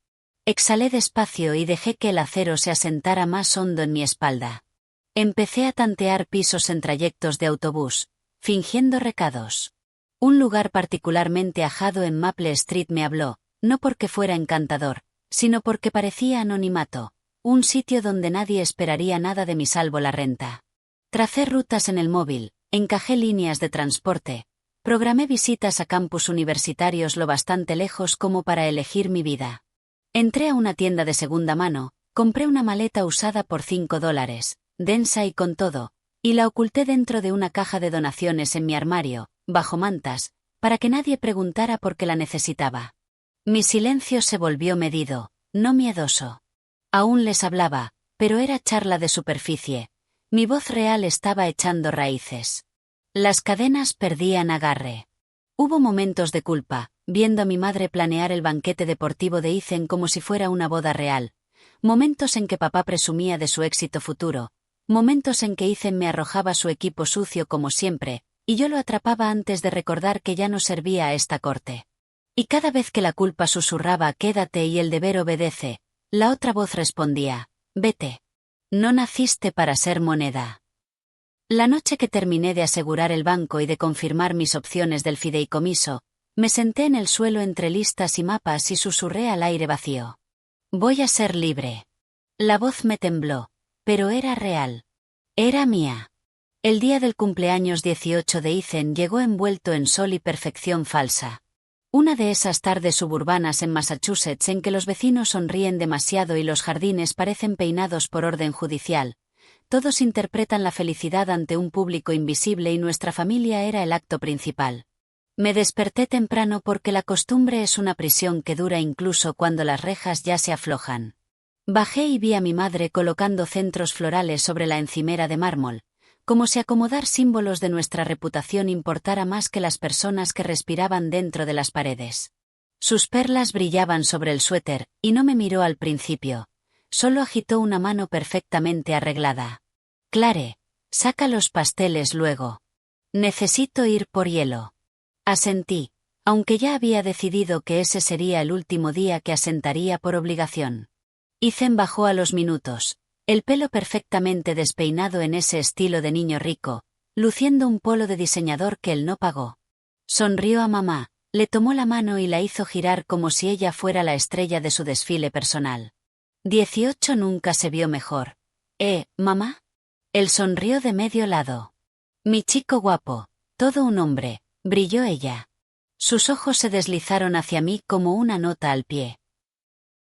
Exhalé despacio y dejé que el acero se asentara más hondo en mi espalda. Empecé a tantear pisos en trayectos de autobús, fingiendo recados. Un lugar particularmente ajado en Maple Street me habló, no porque fuera encantador, sino porque parecía anonimato, un sitio donde nadie esperaría nada de mí salvo la renta. Tracé rutas en el móvil, encajé líneas de transporte, programé visitas a campus universitarios lo bastante lejos como para elegir mi vida. Entré a una tienda de segunda mano, compré una maleta usada por $5, densa y con todo, y la oculté dentro de una caja de donaciones en mi armario, bajo mantas, para que nadie preguntara por qué la necesitaba. Mi silencio se volvió medido, no miedoso. Aún les hablaba, pero era charla de superficie. Mi voz real estaba echando raíces. Las cadenas perdían agarre. Hubo momentos de culpa, viendo a mi madre planear el banquete deportivo de Ethan como si fuera una boda real. Momentos en que papá presumía de su éxito futuro. Momentos en que Ethan me arrojaba su equipo sucio como siempre, y yo lo atrapaba antes de recordar que ya no servía a esta corte. Y cada vez que la culpa susurraba «quédate» y el deber obedece, la otra voz respondía «vete». No naciste para ser moneda. La noche que terminé de asegurar el banco y de confirmar mis opciones del fideicomiso, me senté en el suelo entre listas y mapas y susurré al aire vacío. Voy a ser libre. La voz me tembló, pero era real. Era mía. El día del cumpleaños 18 de Ethan llegó envuelto en sol y perfección falsa. Una de esas tardes suburbanas en Massachusetts en que los vecinos sonríen demasiado y los jardines parecen peinados por orden judicial. Todos interpretan la felicidad ante un público invisible y nuestra familia era el acto principal. Me desperté temprano porque la costumbre es una prisión que dura incluso cuando las rejas ya se aflojan. Bajé y vi a mi madre colocando centros florales sobre la encimera de mármol, como si acomodar símbolos de nuestra reputación importara más que las personas que respiraban dentro de las paredes. Sus perlas brillaban sobre el suéter, y no me miró al principio. Solo agitó una mano perfectamente arreglada. Clare, saca los pasteles luego. Necesito ir por hielo. Asentí, aunque ya había decidido que ese sería el último día que asentaría por obligación. Ethan bajó a los minutos. El pelo perfectamente despeinado en ese estilo de niño rico, luciendo un polo de diseñador que él no pagó. Sonrió a mamá, le tomó la mano y la hizo girar como si ella fuera la estrella de su desfile personal. 18 nunca se vio mejor. ¿Mamá? Él sonrió de medio lado. Mi chico guapo, todo un hombre, brilló ella. Sus ojos se deslizaron hacia mí como una nota al pie.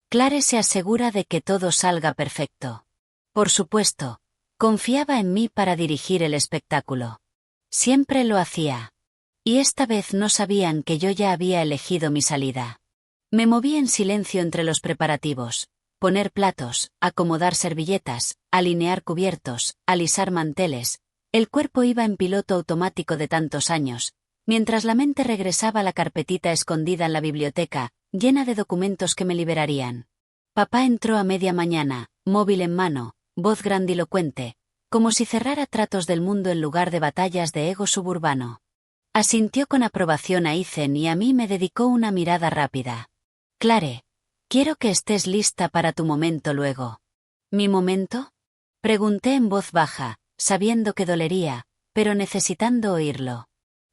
Clare se asegura de que todo salga perfecto. Por supuesto, confiaba en mí para dirigir el espectáculo. Siempre lo hacía. Y esta vez no sabían que yo ya había elegido mi salida. Me moví en silencio entre los preparativos. Poner platos, acomodar servilletas, alinear cubiertos, alisar manteles. El cuerpo iba en piloto automático de tantos años, mientras la mente regresaba a la carpetita escondida en la biblioteca, llena de documentos que me liberarían. Papá entró a media mañana, móvil en mano, voz grandilocuente, como si cerrara tratos del mundo en lugar de batallas de ego suburbano. Asintió con aprobación a Ethan y a mí me dedicó una mirada rápida. Clare, quiero que estés lista para tu momento luego. ¿Mi momento? Pregunté en voz baja, sabiendo que dolería, pero necesitando oírlo.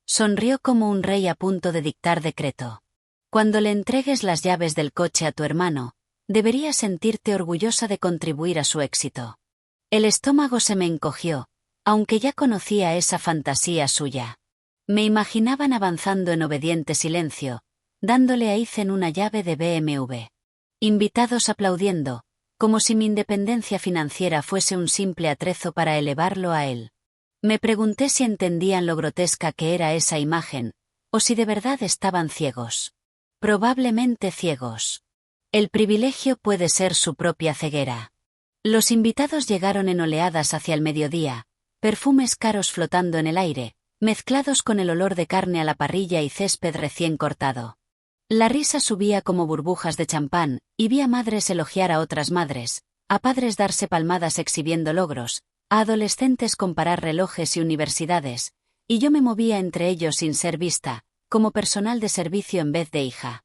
Sonrió como un rey a punto de dictar decreto. Cuando le entregues las llaves del coche a tu hermano, deberías sentirte orgullosa de contribuir a su éxito. El estómago se me encogió, aunque ya conocía esa fantasía suya. Me imaginaban avanzando en obediente silencio, dándole a Ethan una llave de BMW. Invitados aplaudiendo, como si mi independencia financiera fuese un simple atrezo para elevarlo a él. Me pregunté si entendían lo grotesca que era esa imagen, o si de verdad estaban ciegos. Probablemente ciegos. El privilegio puede ser su propia ceguera. Los invitados llegaron en oleadas hacia el mediodía, perfumes caros flotando en el aire, mezclados con el olor de carne a la parrilla y césped recién cortado. La risa subía como burbujas de champán, y vi a madres elogiar a otras madres, a padres darse palmadas exhibiendo logros, a adolescentes comparar relojes y universidades, y yo me movía entre ellos sin ser vista, como personal de servicio en vez de hija.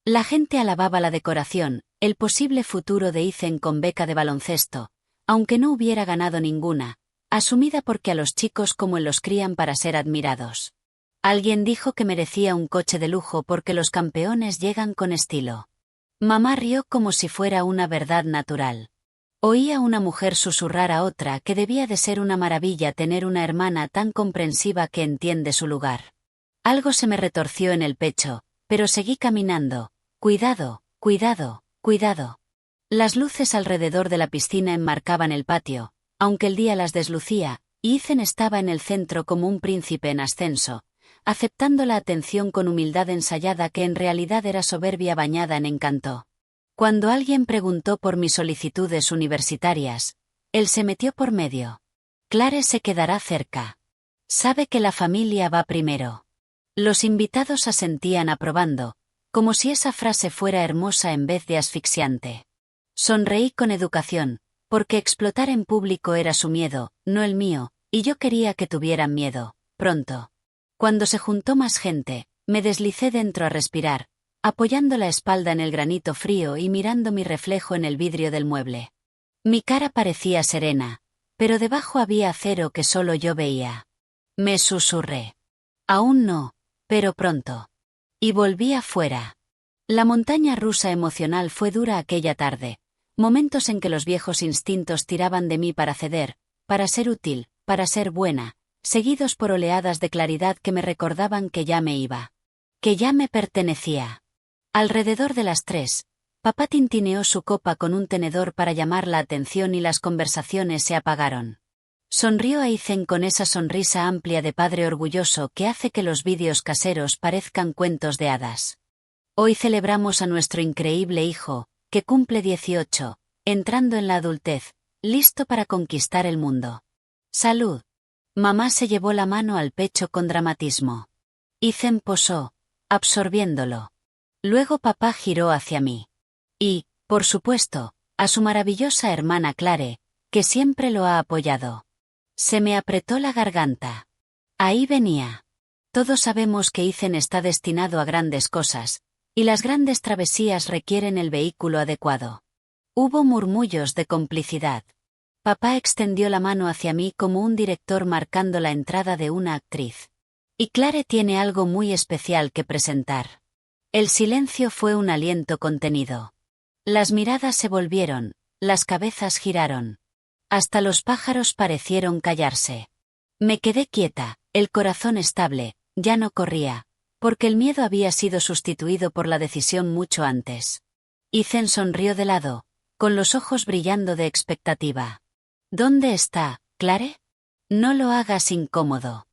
La gente alababa la decoración, el posible futuro de Ethan con beca de baloncesto, aunque no hubiera ganado ninguna, asumida porque a los chicos como él los crían para ser admirados. Alguien dijo que merecía un coche de lujo porque los campeones llegan con estilo. Mamá rió como si fuera una verdad natural. Oí a una mujer susurrar a otra que debía de ser una maravilla tener una hermana tan comprensiva que entiende su lugar. Algo se me retorció en el pecho, pero seguí caminando. Cuidado, cuidado, cuidado. Las luces alrededor de la piscina enmarcaban el patio, aunque el día las deslucía, y Ethan estaba en el centro como un príncipe en ascenso, aceptando la atención con humildad ensayada que en realidad era soberbia bañada en encanto. Cuando alguien preguntó por mis solicitudes universitarias, él se metió por medio. Clare se quedará cerca. Sabe que la familia va primero. Los invitados asentían aprobando, como si esa frase fuera hermosa en vez de asfixiante. Sonreí con educación, porque explotar en público era su miedo, no el mío, y yo quería que tuvieran miedo, pronto. Cuando se juntó más gente, me deslicé dentro a respirar, apoyando la espalda en el granito frío y mirando mi reflejo en el vidrio del mueble. Mi cara parecía serena, pero debajo había acero que solo yo veía. Me susurré. Aún no, pero pronto. Y volví afuera. La montaña rusa emocional fue dura aquella tarde, momentos en que los viejos instintos tiraban de mí para ceder, para ser útil, para ser buena, seguidos por oleadas de claridad que me recordaban que ya me iba. Que ya me pertenecía. Alrededor de las 3, papá tintineó su copa con un tenedor para llamar la atención y las conversaciones se apagaron. Sonrió a Ethan con esa sonrisa amplia de padre orgulloso que hace que los vídeos caseros parezcan cuentos de hadas. Hoy celebramos a nuestro increíble hijo, que cumple 18, entrando en la adultez, listo para conquistar el mundo. ¡Salud! Mamá se llevó la mano al pecho con dramatismo. Ethan posó, absorbiéndolo. Luego papá giró hacia mí. Y, por supuesto, a su maravillosa hermana Clare, que siempre lo ha apoyado. Se me apretó la garganta. Ahí venía. Todos sabemos que Ethan está destinado a grandes cosas, y las grandes travesías requieren el vehículo adecuado. Hubo murmullos de complicidad. Papá extendió la mano hacia mí como un director marcando la entrada de una actriz. Y Clare tiene algo muy especial que presentar. El silencio fue un aliento contenido. Las miradas se volvieron, las cabezas giraron. Hasta los pájaros parecieron callarse. Me quedé quieta, el corazón estable, ya no corría, porque el miedo había sido sustituido por la decisión mucho antes. Ethan sonrió de lado, con los ojos brillando de expectativa. ¿Dónde está, Clare? No lo hagas incómodo.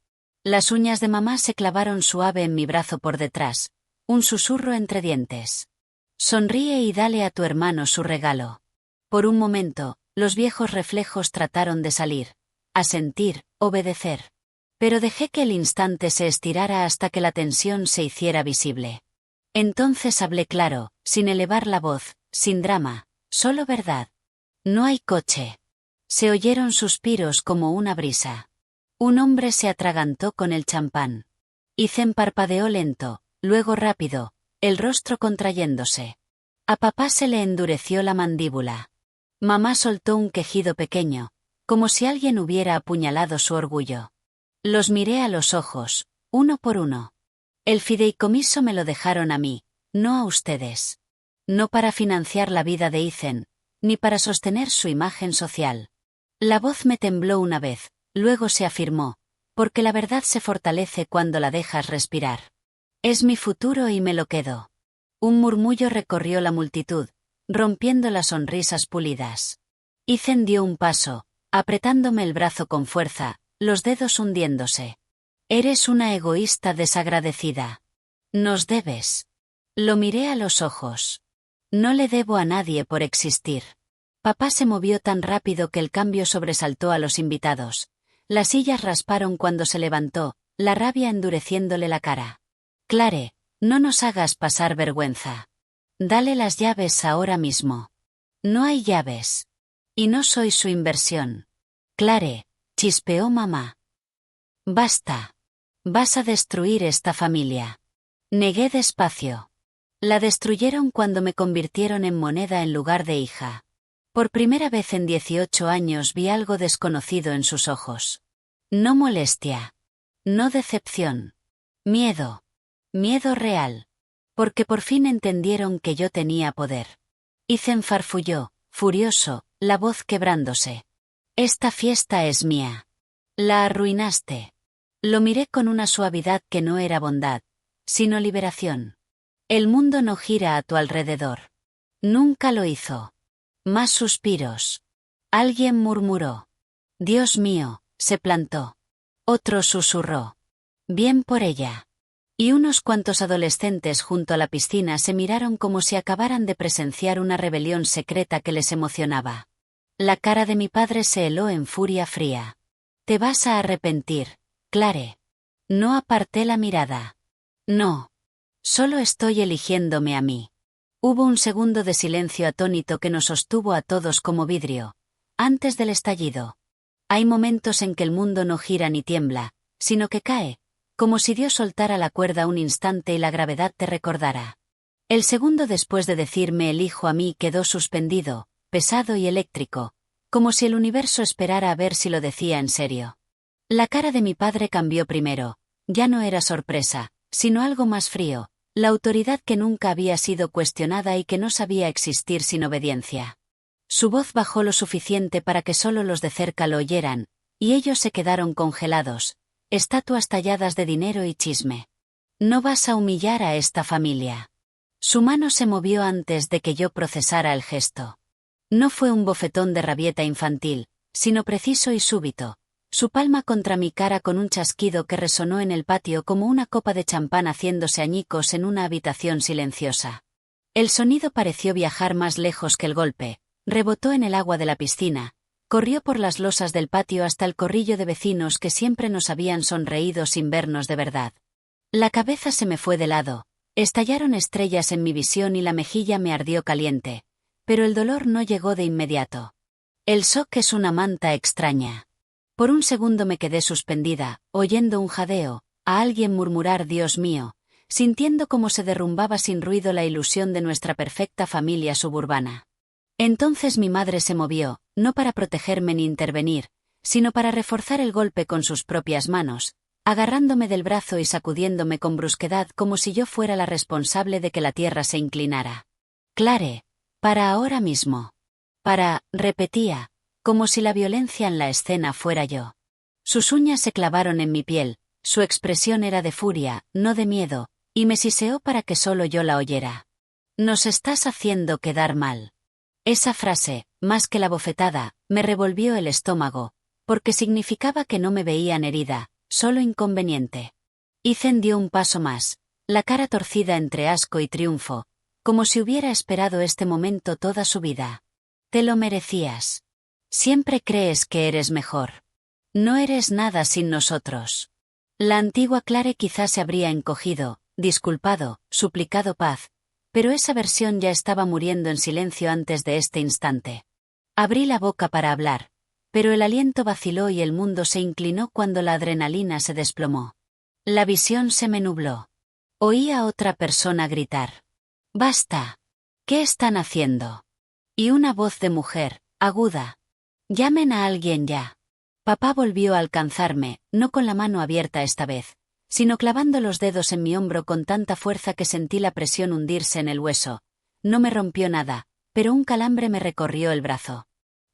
Las uñas de mamá se clavaron suave en mi brazo por detrás, un susurro entre dientes. Sonríe y dale a tu hermano su regalo. Por un momento, los viejos reflejos trataron de salir, asentir, obedecer. Pero dejé que el instante se estirara hasta que la tensión se hiciera visible. Entonces hablé claro, sin elevar la voz, sin drama, solo verdad. No hay coche. Se oyeron suspiros como una brisa. Un hombre se atragantó con el champán. Ethan parpadeó lento, luego rápido, el rostro contrayéndose. A papá se le endureció la mandíbula. Mamá soltó un quejido pequeño, como si alguien hubiera apuñalado su orgullo. Los miré a los ojos, uno por uno. El fideicomiso me lo dejaron a mí, no a ustedes. No para financiar la vida de Ethan, ni para sostener su imagen social. La voz me tembló una vez, luego se afirmó, porque la verdad se fortalece cuando la dejas respirar. Es mi futuro y me lo quedo. Un murmullo recorrió la multitud, rompiendo las sonrisas pulidas. Ethan dio un paso, apretándome el brazo con fuerza, los dedos hundiéndose. Eres una egoísta desagradecida. Nos debes. Lo miré a los ojos. No le debo a nadie por existir. Papá se movió tan rápido que el cambio sobresaltó a los invitados. Las sillas rasparon cuando se levantó, la rabia endureciéndole la cara. Clare, no nos hagas pasar vergüenza. Dale las llaves ahora mismo. No hay llaves. Y no soy su inversión. Clare, chispeó mamá. Basta. Vas a destruir esta familia. Negué despacio. La destruyeron cuando me convirtieron en moneda en lugar de hija. Por primera vez en 18 años vi algo desconocido en sus ojos. No molestia. No decepción. Miedo. Miedo real. Porque por fin entendieron que yo tenía poder. Ethan farfulló, furioso, la voz quebrándose. Esta fiesta es mía. La arruinaste. Lo miré con una suavidad que no era bondad, sino liberación. El mundo no gira a tu alrededor. Nunca lo hizo. Más suspiros. Alguien murmuró. Dios mío, se plantó. Otro susurró. Bien por ella. Y unos cuantos adolescentes junto a la piscina se miraron como si acabaran de presenciar una rebelión secreta que les emocionaba. La cara de mi padre se heló en furia fría. Te vas a arrepentir, Clare. No aparté la mirada. No. Solo estoy eligiéndome a mí. Hubo un segundo de silencio atónito que nos sostuvo a todos como vidrio, antes del estallido. Hay momentos en que el mundo no gira ni tiembla, sino que cae, como si Dios soltara la cuerda un instante y la gravedad te recordara. El segundo después de decirme elijo a mí quedó suspendido, pesado y eléctrico, como si el universo esperara a ver si lo decía en serio. La cara de mi padre cambió primero, ya no era sorpresa, sino algo más frío, la autoridad que nunca había sido cuestionada y que no sabía existir sin obediencia. Su voz bajó lo suficiente para que solo los de cerca lo oyeran, y ellos se quedaron congelados, estatuas talladas de dinero y chisme. No vas a humillar a esta familia. Su mano se movió antes de que yo procesara el gesto. No fue un bofetón de rabieta infantil, sino preciso y súbito, su palma contra mi cara con un chasquido que resonó en el patio como una copa de champán haciéndose añicos en una habitación silenciosa. El sonido pareció viajar más lejos que el golpe, rebotó en el agua de la piscina, corrió por las losas del patio hasta el corrillo de vecinos que siempre nos habían sonreído sin vernos de verdad. La cabeza se me fue de lado, estallaron estrellas en mi visión y la mejilla me ardió caliente, pero el dolor no llegó de inmediato. El shock es una manta extraña. Por un segundo me quedé suspendida, oyendo un jadeo, a alguien murmurar Dios mío, sintiendo cómo se derrumbaba sin ruido la ilusión de nuestra perfecta familia suburbana. Entonces mi madre se movió, no para protegerme ni intervenir, sino para reforzar el golpe con sus propias manos, agarrándome del brazo y sacudiéndome con brusquedad como si yo fuera la responsable de que la tierra se inclinara. Clare, para ahora mismo. Repetía, como si la violencia en la escena fuera yo. Sus uñas se clavaron en mi piel, su expresión era de furia, no de miedo, y me siseó para que solo yo la oyera. Nos estás haciendo quedar mal. Esa frase, más que la bofetada, me revolvió el estómago, porque significaba que no me veían herida, solo inconveniente. Ethan dio un paso más, la cara torcida entre asco y triunfo, como si hubiera esperado este momento toda su vida. Te lo merecías. Siempre crees que eres mejor. No eres nada sin nosotros. La antigua Clare quizás se habría encogido, disculpado, suplicado paz, pero esa versión ya estaba muriendo en silencio antes de este instante. Abrí la boca para hablar, pero el aliento vaciló y el mundo se inclinó cuando la adrenalina se desplomó. La visión se me nubló. Oí a otra persona gritar. ¡Basta! ¿Qué están haciendo? Y una voz de mujer, aguda. Llamen a alguien ya. Papá volvió a alcanzarme, no con la mano abierta esta vez, sino clavando los dedos en mi hombro con tanta fuerza que sentí la presión hundirse en el hueso. No me rompió nada, pero un calambre me recorrió el brazo.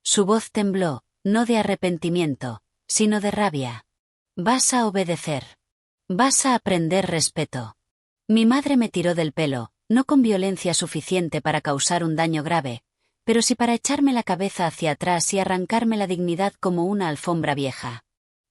Su voz tembló, no de arrepentimiento, sino de rabia. Vas a obedecer. Vas a aprender respeto. Mi madre me tiró del pelo, no con violencia suficiente para causar un daño grave, pero sí para echarme la cabeza hacia atrás y arrancarme la dignidad como una alfombra vieja.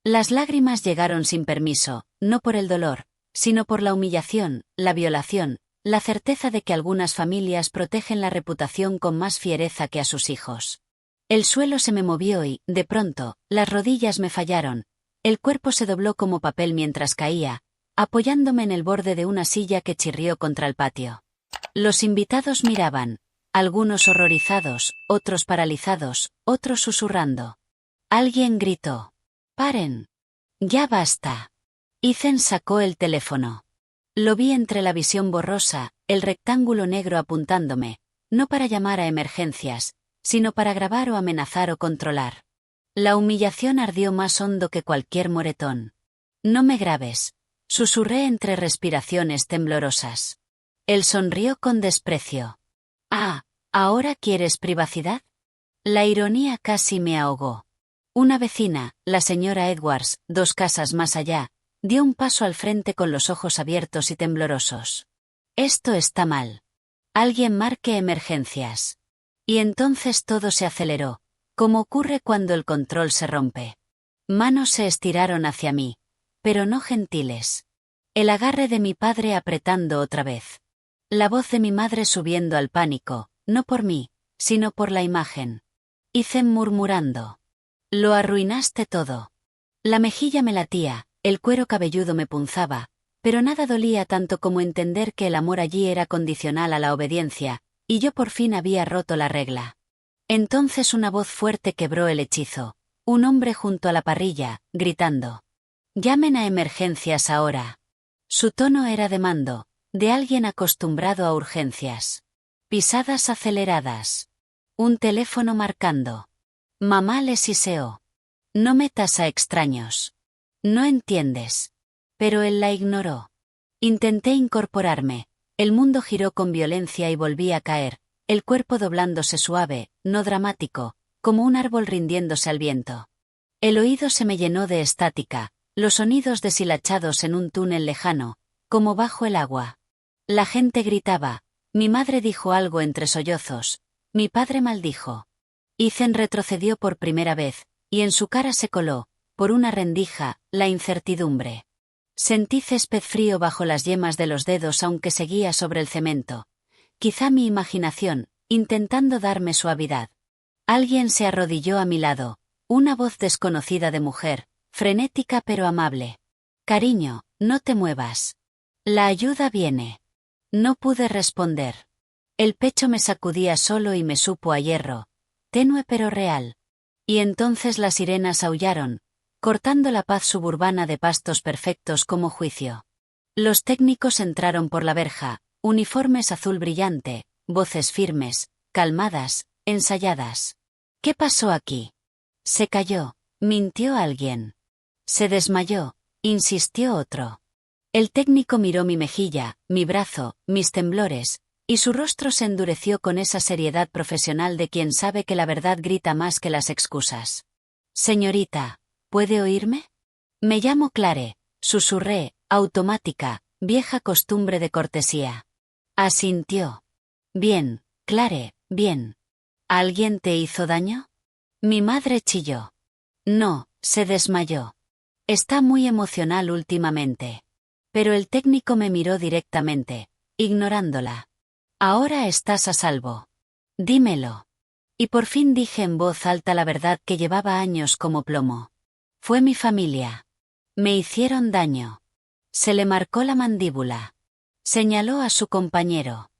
Las lágrimas llegaron sin permiso, no por el dolor, sino por la humillación, la violación, la certeza de que algunas familias protegen la reputación con más fiereza que a sus hijos. El suelo se me movió y, de pronto, las rodillas me fallaron, el cuerpo se dobló como papel mientras caía, apoyándome en el borde de una silla que chirrió contra el patio. Los invitados miraban, algunos horrorizados, otros paralizados, otros susurrando. Alguien gritó. ¡Paren! ¡Ya basta! Ethan sacó el teléfono. Lo vi entre la visión borrosa, el rectángulo negro apuntándome, no para llamar a emergencias, sino para grabar o amenazar o controlar. La humillación ardió más hondo que cualquier moretón. No me grabes, susurré entre respiraciones temblorosas. Él sonrió con desprecio. Ah, ¿ahora quieres privacidad? La ironía casi me ahogó. Una vecina, la señora Edwards, 2 casas más allá, dio un paso al frente con los ojos abiertos y temblorosos. Esto está mal. Alguien marque emergencias. Y entonces todo se aceleró, como ocurre cuando el control se rompe. Manos se estiraron hacia mí, pero no gentiles. El agarre de mi padre apretando otra vez. La voz de mi madre subiendo al pánico, no por mí, sino por la imagen. Ethan murmurando. Lo arruinaste todo. La mejilla me latía, el cuero cabelludo me punzaba, pero nada dolía tanto como entender que el amor allí era condicional a la obediencia, y yo por fin había roto la regla. Entonces una voz fuerte quebró el hechizo, un hombre junto a la parrilla, gritando. Llamen a emergencias ahora. Su tono era de mando, de alguien acostumbrado a urgencias. Pisadas aceleradas. Un teléfono marcando. Mamá le siseó. No metas a extraños. No entiendes. Pero él la ignoró. Intenté incorporarme. El mundo giró con violencia y volví a caer, el cuerpo doblándose suave, no dramático, como un árbol rindiéndose al viento. El oído se me llenó de estática, los sonidos deshilachados en un túnel lejano, como bajo el agua. La gente gritaba, mi madre dijo algo entre sollozos, mi padre maldijo. Ethan retrocedió por primera vez, y en su cara se coló, por una rendija, la incertidumbre. Sentí césped frío bajo las yemas de los dedos aunque seguía sobre el cemento. Quizá mi imaginación, intentando darme suavidad. Alguien se arrodilló a mi lado, una voz desconocida de mujer, frenética pero amable. Cariño, no te muevas. La ayuda viene. No pude responder. El pecho me sacudía solo y me supo a hierro, tenue pero real. Y entonces las sirenas aullaron, cortando la paz suburbana de pastos perfectos como juicio. Los técnicos entraron por la verja, uniformes azul brillante, voces firmes, calmadas, ensayadas. ¿Qué pasó aquí? Se cayó, mintió alguien. Se desmayó, insistió otro. El técnico miró mi mejilla, mi brazo, mis temblores, y su rostro se endureció con esa seriedad profesional de quien sabe que la verdad grita más que las excusas. Señorita, ¿puede oírme? Me llamo Clare, susurré, automática, vieja costumbre de cortesía. Asintió. Bien, Clare, bien. ¿Alguien te hizo daño? Mi madre chilló. No, se desmayó. Está muy emocional últimamente. Pero el técnico me miró directamente, ignorándola. Ahora estás a salvo. Dímelo. Y por fin dije en voz alta la verdad que llevaba años como plomo. Fue mi familia. Me hicieron daño. Se le marcó la mandíbula. Señaló a su compañero.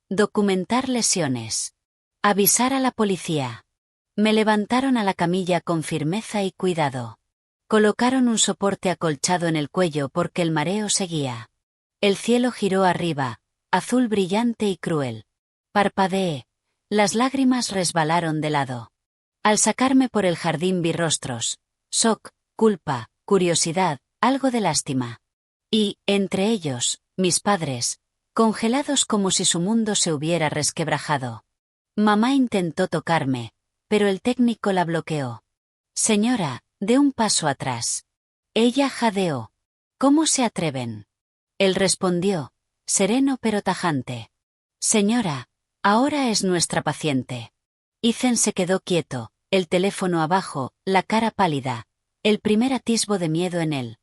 Documentar lesiones. Avisar a la policía. Me levantaron a la camilla con firmeza y cuidado. Colocaron un soporte acolchado en el cuello porque el mareo seguía. El cielo giró arriba, azul brillante y cruel. Parpadeé. Las lágrimas resbalaron de lado. Al sacarme por el jardín vi rostros. Shock, culpa, curiosidad, algo de lástima. Y, entre ellos, mis padres, congelados como si su mundo se hubiera resquebrajado. Mamá intentó tocarme, pero el técnico la bloqueó. Señora, dé un paso atrás. Ella jadeó. ¿Cómo se atreven? Él respondió, sereno pero tajante. Señora, ahora es nuestra paciente. Ethan se quedó quieto, el teléfono abajo, la cara pálida, el primer atisbo de miedo en él.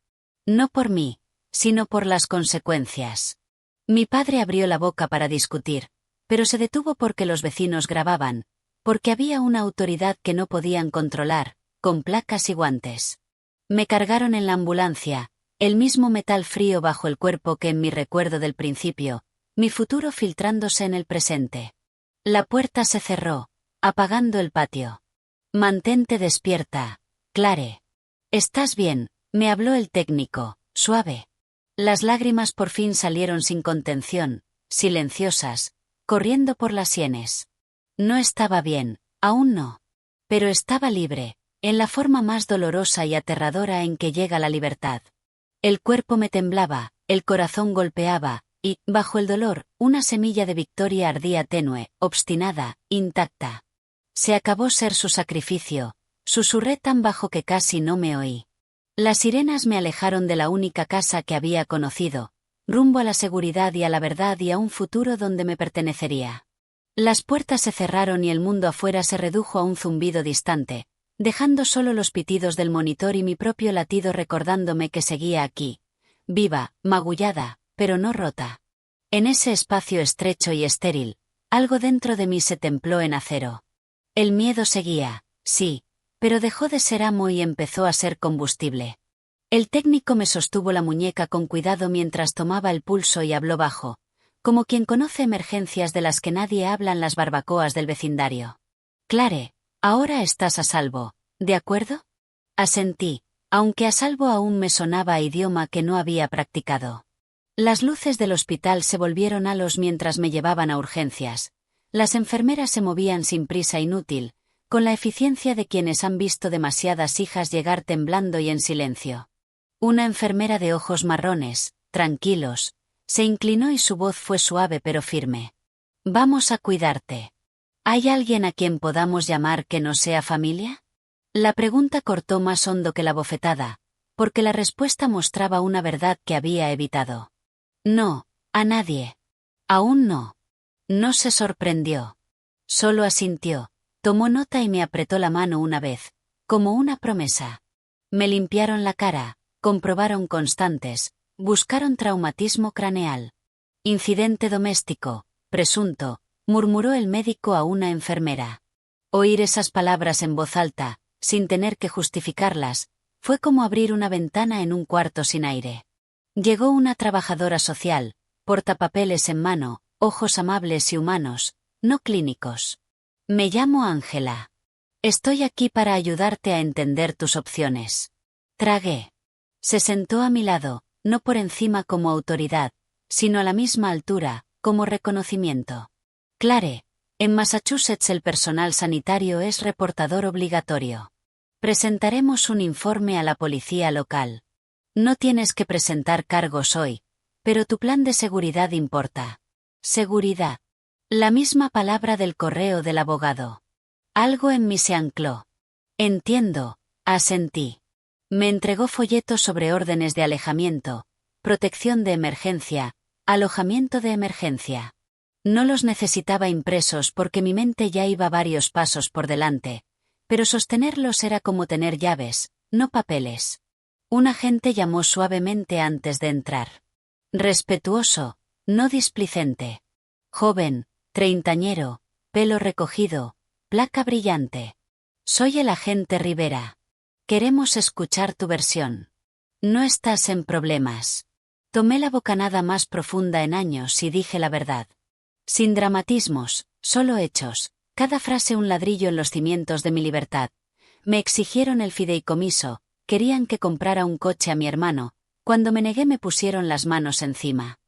No por mí, sino por las consecuencias. Mi padre abrió la boca para discutir, pero se detuvo porque los vecinos grababan, porque había una autoridad que no podían controlar, con placas y guantes. Me cargaron en la ambulancia, el mismo metal frío bajo el cuerpo que en mi recuerdo del principio, mi futuro filtrándose en el presente. La puerta se cerró, apagando el patio. Mantente despierta, Clare. ¿Estás bien?, me habló el técnico, suave. Las lágrimas por fin salieron sin contención, silenciosas, corriendo por las sienes. No estaba bien, aún no. Pero estaba libre, en la forma más dolorosa y aterradora en que llega la libertad. El cuerpo me temblaba, el corazón golpeaba, y, bajo el dolor, una semilla de victoria ardía tenue, obstinada, intacta. Se acabó ser su sacrificio, susurré tan bajo que casi no me oí. Las sirenas me alejaron de la única casa que había conocido, rumbo a la seguridad y a la verdad y a un futuro donde me pertenecería. Las puertas se cerraron y el mundo afuera se redujo a un zumbido distante, dejando solo los pitidos del monitor y mi propio latido recordándome que seguía aquí, viva, magullada, pero no rota. En ese espacio estrecho y estéril, algo dentro de mí se templó en acero. El miedo seguía, sí, pero dejó de ser amo y empezó a ser combustible. El técnico me sostuvo la muñeca con cuidado mientras tomaba el pulso y habló bajo, como quien conoce emergencias de las que nadie habla en las barbacoas del vecindario. Clare, ahora estás a salvo, ¿de acuerdo? Asentí, aunque a salvo aún me sonaba a idioma que no había practicado. Las luces del hospital se volvieron halos mientras me llevaban a urgencias. Las enfermeras se movían sin prisa inútil, con la eficiencia de quienes han visto demasiadas hijas llegar temblando y en silencio. Una enfermera de ojos marrones, tranquilos, se inclinó y su voz fue suave pero firme. Vamos a cuidarte. ¿Hay alguien a quien podamos llamar que no sea familia? La pregunta cortó más hondo que la bofetada, porque la respuesta mostraba una verdad que había evitado. No, a nadie. Aún no. No se sorprendió. Solo asintió, tomó nota y me apretó la mano una vez, como una promesa. Me limpiaron la cara, comprobaron constantes, buscaron traumatismo craneal. Incidente doméstico, presunto, murmuró el médico a una enfermera. Oír esas palabras en voz alta, sin tener que justificarlas, fue como abrir una ventana en un cuarto sin aire. Llegó una trabajadora social, portapapeles en mano, ojos amables y humanos, no clínicos. Me llamo Ángela. Estoy aquí para ayudarte a entender tus opciones. Tragué. Se sentó a mi lado, no por encima como autoridad, sino a la misma altura, como reconocimiento. Clare, en Massachusetts el personal sanitario es reportador obligatorio. Presentaremos un informe a la policía local. No tienes que presentar cargos hoy, pero tu plan de seguridad importa. Seguridad. La misma palabra del correo del abogado. Algo en mí se ancló. Entiendo, asentí. Me entregó folletos sobre órdenes de alejamiento, protección de emergencia, alojamiento de emergencia. No los necesitaba impresos porque mi mente ya iba varios pasos por delante, pero sostenerlos era como tener llaves, no papeles. Un agente llamó suavemente antes de entrar. Respetuoso, no displicente. Joven, treintañero, pelo recogido, placa brillante. Soy el agente Rivera. Queremos escuchar tu versión. No estás en problemas. Tomé la bocanada más profunda en años y dije la verdad. Sin dramatismos, solo hechos, cada frase un ladrillo en los cimientos de mi libertad. Me exigieron el fideicomiso, querían que comprara un coche a mi hermano, cuando me negué me pusieron las manos encima.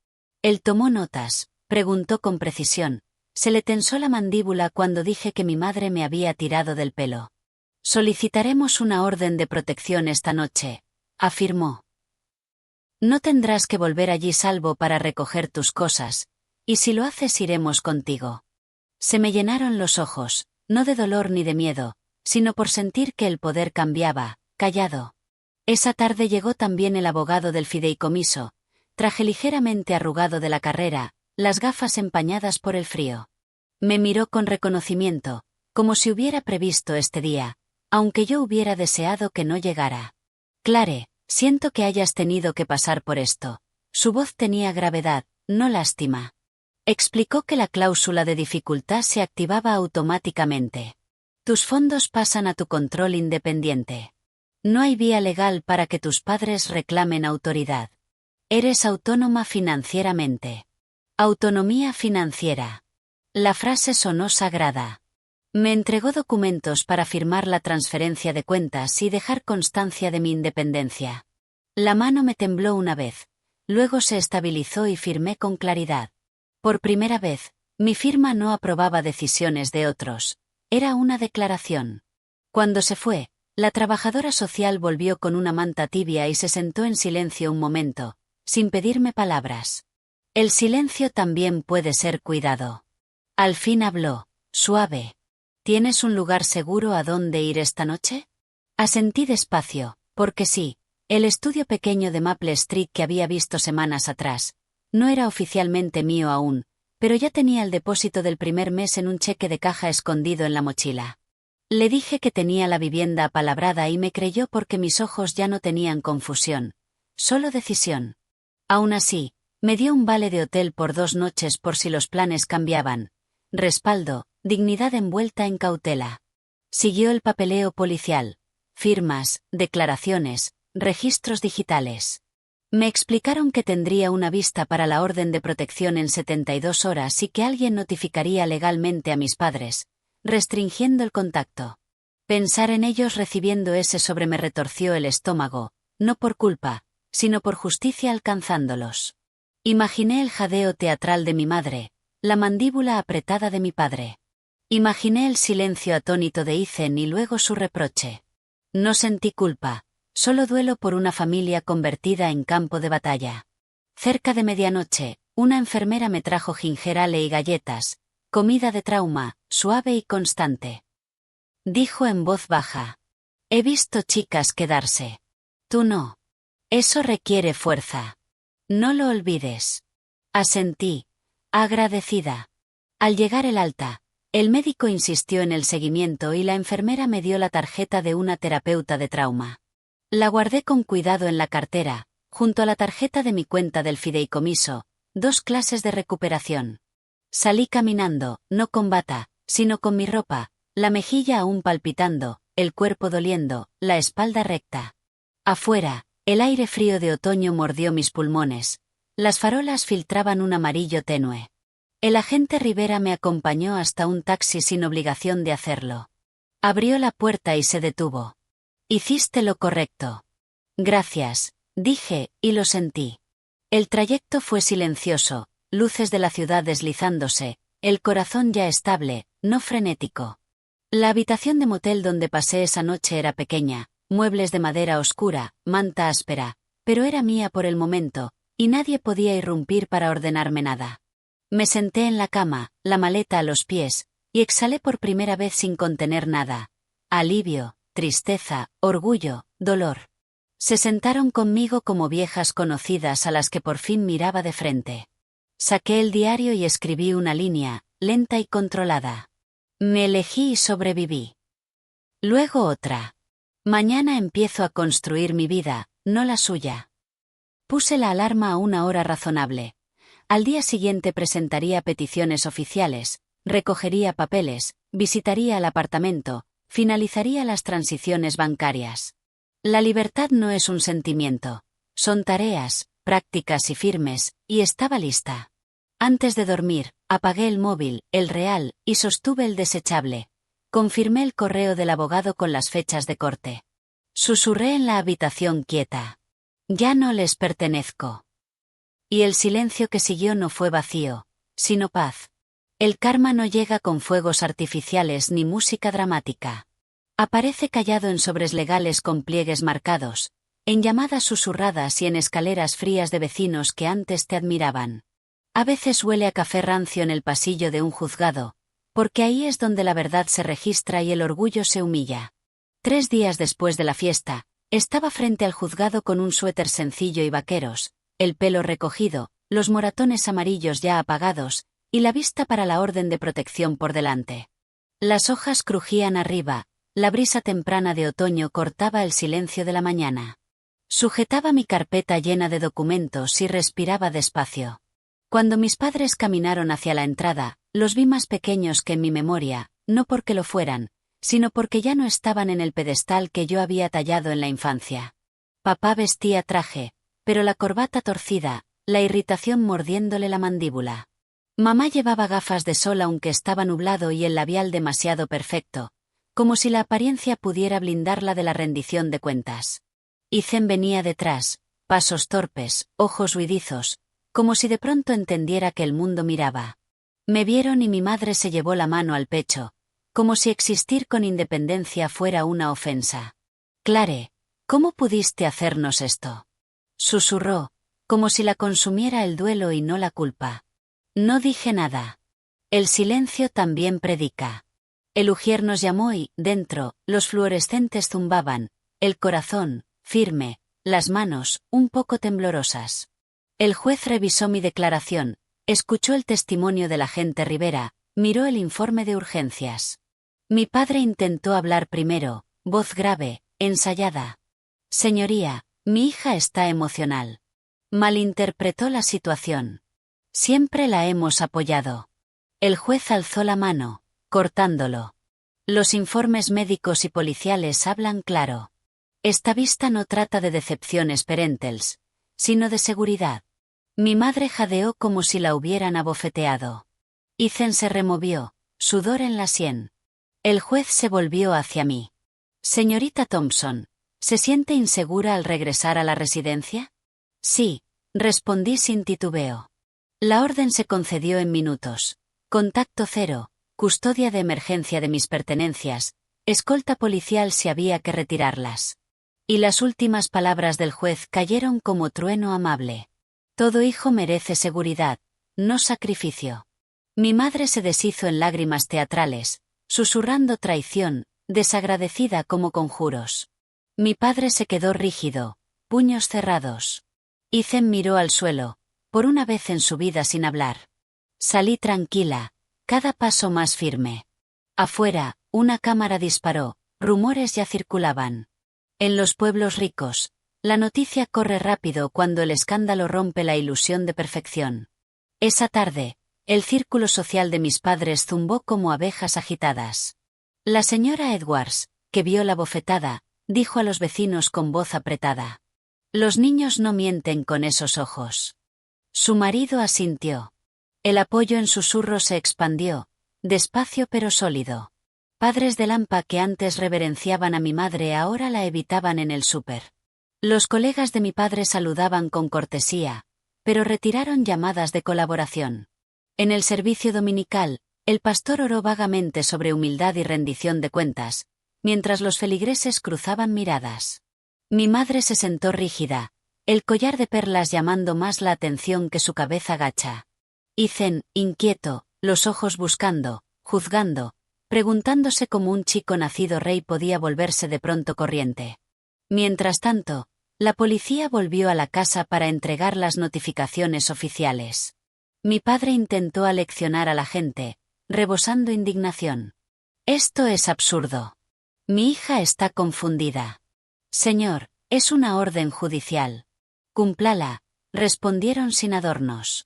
Él tomó notas, preguntó con precisión, se le tensó la mandíbula cuando dije que mi madre me había tirado del pelo. Solicitaremos una orden de protección esta noche, afirmó. No tendrás que volver allí salvo para recoger tus cosas, y si lo haces iremos contigo. Se me llenaron los ojos, no de dolor ni de miedo, sino por sentir que el poder cambiaba, callado. Esa tarde llegó también el abogado del fideicomiso, traje ligeramente arrugado de la carrera, las gafas empañadas por el frío. Me miró con reconocimiento, como si hubiera previsto este día, aunque yo hubiera deseado que no llegara. Clare, siento que hayas tenido que pasar por esto. Su voz tenía gravedad, no lástima. Explicó que la cláusula de dificultad se activaba automáticamente. Tus fondos pasan a tu control independiente. No hay vía legal para que tus padres reclamen autoridad. Eres autónoma financieramente. Autonomía financiera. La frase sonó sagrada. Me entregó documentos para firmar la transferencia de cuentas y dejar constancia de mi independencia. La mano me tembló una vez, luego se estabilizó y firmé con claridad. Por primera vez, mi firma no aprobaba decisiones de otros, era una declaración. Cuando se fue, la trabajadora social volvió con una manta tibia y se sentó en silencio un momento, sin pedirme palabras. El silencio también puede ser cuidado. Al fin habló, suave. ¿Tienes un lugar seguro a dónde ir esta noche? Asentí despacio, porque sí, el estudio pequeño de Maple Street que había visto semanas atrás, no era oficialmente mío aún, pero ya tenía el depósito del primer mes en un cheque de caja escondido en la mochila. Le dije que tenía la vivienda apalabrada y me creyó porque mis ojos ya no tenían confusión, solo decisión. Aún así, me dio un vale de hotel por 2 noches por si los planes cambiaban. Respaldo, dignidad envuelta en cautela. Siguió el papeleo policial, firmas, declaraciones, registros digitales. Me explicaron que tendría una vista para la orden de protección en 72 horas y que alguien notificaría legalmente a mis padres, restringiendo el contacto. Pensar en ellos recibiendo ese sobre me retorció el estómago, no por culpa, sino por justicia alcanzándolos. Imaginé el jadeo teatral de mi madre, la mandíbula apretada de mi padre. Imaginé el silencio atónito de Ethan y luego su reproche. No sentí culpa, solo duelo por una familia convertida en campo de batalla. Cerca de medianoche, una enfermera me trajo ginger ale y galletas, comida de trauma, suave y constante. Dijo en voz baja. He visto chicas quedarse. Tú no. Eso requiere fuerza. No lo olvides. Asentí, agradecida. Al llegar el alta, el médico insistió en el seguimiento y la enfermera me dio la tarjeta de una terapeuta de trauma. La guardé con cuidado en la cartera, junto a la tarjeta de mi cuenta del fideicomiso, 2 clases de recuperación. Salí caminando, no con bata, sino con mi ropa, la mejilla aún palpitando, el cuerpo doliendo, la espalda recta. Afuera, el aire frío de otoño mordió mis pulmones. Las farolas filtraban un amarillo tenue. El agente Rivera me acompañó hasta un taxi sin obligación de hacerlo. Abrió la puerta y se detuvo. Hiciste lo correcto. Gracias, dije, y lo sentí. El trayecto fue silencioso, luces de la ciudad deslizándose, el corazón ya estable, no frenético. La habitación de motel donde pasé esa noche era pequeña, muebles de madera oscura, manta áspera, pero era mía por el momento, y nadie podía irrumpir para ordenarme nada. Me senté en la cama, la maleta a los pies, y exhalé por primera vez sin contener nada. Alivio, tristeza, orgullo, dolor. Se sentaron conmigo como viejas conocidas a las que por fin miraba de frente. Saqué el diario y escribí una línea, lenta y controlada. Me elegí y sobreviví. Luego otra. Mañana empiezo a construir mi vida, no la suya. Puse la alarma a una hora razonable. Al día siguiente presentaría peticiones oficiales, recogería papeles, visitaría el apartamento, finalizaría las transiciones bancarias. La libertad no es un sentimiento. Son tareas, prácticas y firmes, y estaba lista. Antes de dormir, apagué el móvil, el real, y sostuve el desechable. Confirmé el correo del abogado con las fechas de corte. Susurré en la habitación quieta. Ya no les pertenezco. Y el silencio que siguió no fue vacío, sino paz. El karma no llega con fuegos artificiales ni música dramática. Aparece callado en sobres legales con pliegues marcados, en llamadas susurradas y en escaleras frías de vecinos que antes te admiraban. A veces huele a café rancio en el pasillo de un juzgado, porque ahí es donde la verdad se registra y el orgullo se humilla. 3 días después de la fiesta, estaba frente al juzgado con un suéter sencillo y vaqueros, el pelo recogido, los moratones amarillos ya apagados, y la vista para la orden de protección por delante. Las hojas crujían arriba, la brisa temprana de otoño cortaba el silencio de la mañana. Sujetaba mi carpeta llena de documentos y respiraba despacio. Cuando mis padres caminaron hacia la entrada, los vi más pequeños que en mi memoria, no porque lo fueran, sino porque ya no estaban en el pedestal que yo había tallado en la infancia. Papá vestía traje, pero la corbata torcida, la irritación mordiéndole la mandíbula. Mamá llevaba gafas de sol aunque estaba nublado y el labial demasiado perfecto, como si la apariencia pudiera blindarla de la rendición de cuentas. Ethan venía detrás, pasos torpes, ojos huidizos, como si de pronto entendiera que el mundo miraba. Me vieron y mi madre se llevó la mano al pecho, como si existir con independencia fuera una ofensa. Clare, ¿cómo pudiste hacernos esto? Susurró, como si la consumiera el duelo y no la culpa. No dije nada. El silencio también predica. El ujier nos llamó y, dentro, los fluorescentes zumbaban, el corazón, firme, las manos, un poco temblorosas. El juez revisó mi declaración, escuchó el testimonio del agente Rivera, miró el informe de urgencias. Mi padre intentó hablar primero, voz grave, ensayada. Señoría, mi hija está emocional. Malinterpretó la situación. Siempre la hemos apoyado. El juez alzó la mano, cortándolo. Los informes médicos y policiales hablan claro. Esta vista no trata de decepciones parentals, sino de seguridad. Mi madre jadeó como si la hubieran abofeteado. Ethan se removió, sudor en la sien. El juez se volvió hacia mí. Señorita Thompson, ¿se siente insegura al regresar a la residencia? Sí, respondí sin titubeo. La orden se concedió en minutos. Contacto cero, custodia de emergencia de mis pertenencias, escolta policial si había que retirarlas. Y las últimas palabras del juez cayeron como trueno amable. Todo hijo merece seguridad, no sacrificio. Mi madre se deshizo en lágrimas teatrales, susurrando traición, desagradecida como conjuros. Mi padre se quedó rígido, puños cerrados. Ethan miró al suelo, por una vez en su vida sin hablar. Salí tranquila, cada paso más firme. Afuera, una cámara disparó, rumores ya circulaban. En los pueblos ricos, la noticia corre rápido cuando el escándalo rompe la ilusión de perfección. Esa tarde, el círculo social de mis padres zumbó como abejas agitadas. La señora Edwards, que vio la bofetada, dijo a los vecinos con voz apretada: «Los niños no mienten con esos ojos». Su marido asintió. El apoyo en susurros se expandió, despacio pero sólido. Padres de Lampa que antes reverenciaban a mi madre ahora la evitaban en el súper. Los colegas de mi padre saludaban con cortesía, pero retiraron llamadas de colaboración. En el servicio dominical, el pastor oró vagamente sobre humildad y rendición de cuentas, mientras los feligreses cruzaban miradas. Mi madre se sentó rígida, el collar de perlas llamando más la atención que su cabeza gacha. Ethan, inquieto, los ojos buscando, juzgando, preguntándose cómo un chico nacido rey podía volverse de pronto corriente. Mientras tanto, la policía volvió a la casa para entregar las notificaciones oficiales. Mi padre intentó aleccionar a la gente, rebosando indignación. «Esto es absurdo. Mi hija está confundida». «Señor, es una orden judicial». «Cúmplala», respondieron sin adornos.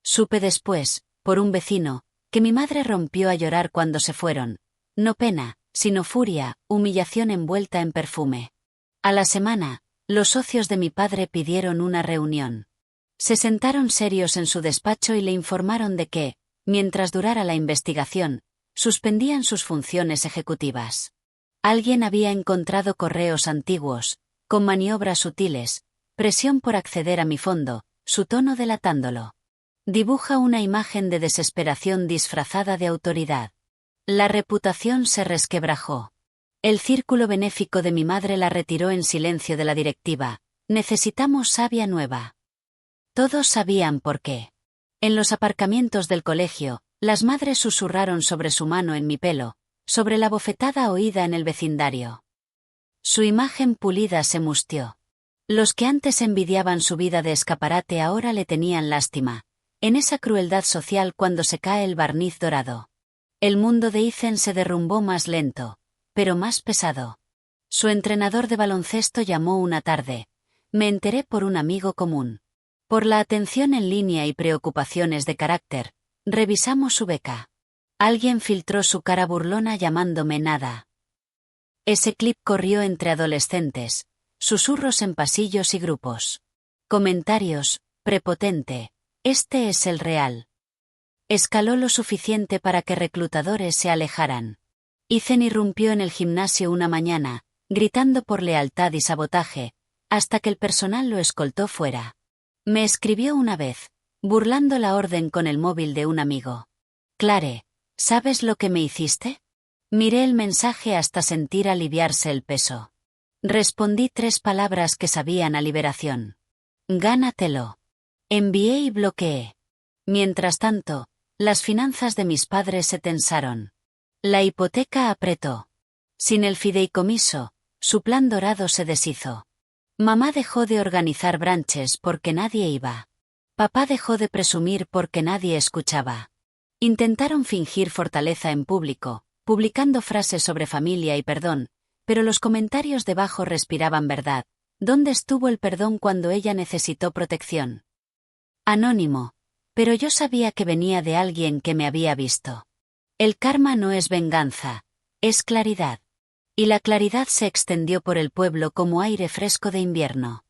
Supe después, por un vecino, que mi madre rompió a llorar cuando se fueron. No pena, sino furia, humillación envuelta en perfume. A la semana, los socios de mi padre pidieron una reunión. Se sentaron serios en su despacho y le informaron de que, mientras durara la investigación, suspendían sus funciones ejecutivas. Alguien había encontrado correos antiguos, con maniobras sutiles, presión por acceder a mi fondo, su tono delatándolo. Dibuja una imagen de desesperación disfrazada de autoridad. La reputación se resquebrajó. El círculo benéfico de mi madre la retiró en silencio de la directiva. Necesitamos savia nueva. Todos sabían por qué. En los aparcamientos del colegio, las madres susurraron sobre su mano en mi pelo, sobre la bofetada oída en el vecindario. Su imagen pulida se mustió. Los que antes envidiaban su vida de escaparate ahora le tenían lástima. En esa crueldad social cuando se cae el barniz dorado. El mundo de Ethan se derrumbó más lento, pero más pesado. Su entrenador de baloncesto llamó una tarde. Me enteré por un amigo común. Por la atención en línea y preocupaciones de carácter, revisamos su beca. Alguien filtró su cara burlona llamándome nada. Ese clip corrió entre adolescentes, susurros en pasillos y grupos. Comentarios: prepotente. Este es el real. Escaló lo suficiente para que reclutadores se alejaran. Ethan irrumpió en el gimnasio una mañana, gritando por lealtad y sabotaje, hasta que el personal lo escoltó fuera. Me escribió una vez, burlando la orden con el móvil de un amigo. «Clare, ¿sabes lo que me hiciste?» Miré el mensaje hasta sentir aliviarse el peso. Respondí 3 palabras que sabían a liberación. «Gánatelo». Envié y bloqueé. Mientras tanto, las finanzas de mis padres se tensaron. La hipoteca apretó. Sin el fideicomiso, su plan dorado se deshizo. Mamá dejó de organizar branches porque nadie iba. Papá dejó de presumir porque nadie escuchaba. Intentaron fingir fortaleza en público, publicando frases sobre familia y perdón, pero los comentarios debajo respiraban verdad. ¿Dónde estuvo el perdón cuando ella necesitó protección? Anónimo. Pero yo sabía que venía de alguien que me había visto. El karma no es venganza, es claridad. Y la claridad se extendió por el pueblo como aire fresco de invierno.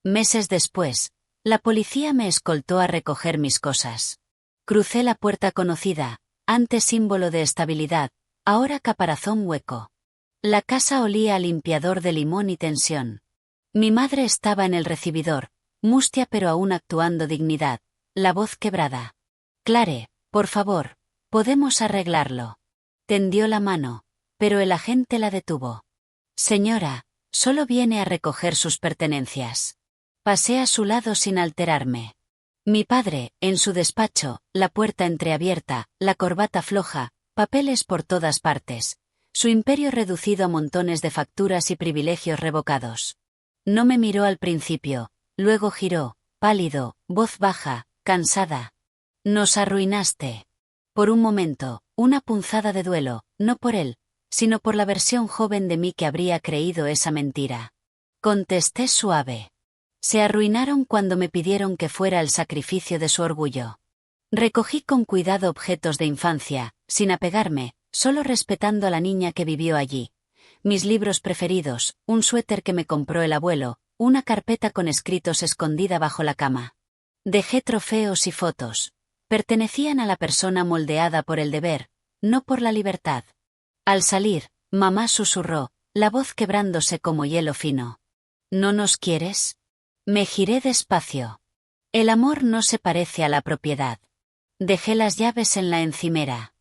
Meses después, la policía me escoltó a recoger mis cosas. Crucé la puerta conocida, antes símbolo de estabilidad, ahora caparazón hueco. La casa olía a limpiador de limón y tensión. Mi madre estaba en el recibidor, mustia pero aún actuando dignidad, la voz quebrada. Clare, por favor, podemos arreglarlo. Tendió la mano, pero el agente la detuvo. Señora, solo viene a recoger sus pertenencias. Pasé a su lado sin alterarme. Mi padre, en su despacho, la puerta entreabierta, la corbata floja, papeles por todas partes. Su imperio reducido a montones de facturas y privilegios revocados. No me miró al principio, luego giró, pálido, voz baja, cansada. Nos arruinaste. Por un momento, una punzada de duelo, no por él, sino por la versión joven de mí que habría creído esa mentira. Contesté suave. Se arruinaron cuando me pidieron que fuera el sacrificio de su orgullo. Recogí con cuidado objetos de infancia, sin apegarme, solo respetando a la niña que vivió allí. Mis libros preferidos, un suéter que me compró el abuelo, una carpeta con escritos escondida bajo la cama. Dejé trofeos y fotos. Pertenecían a la persona moldeada por el deber, no por la libertad. Al salir, mamá susurró, la voz quebrándose como hielo fino. ¿No nos quieres? Me giré despacio. El amor no se parece a la propiedad. Dejé las llaves en la encimera.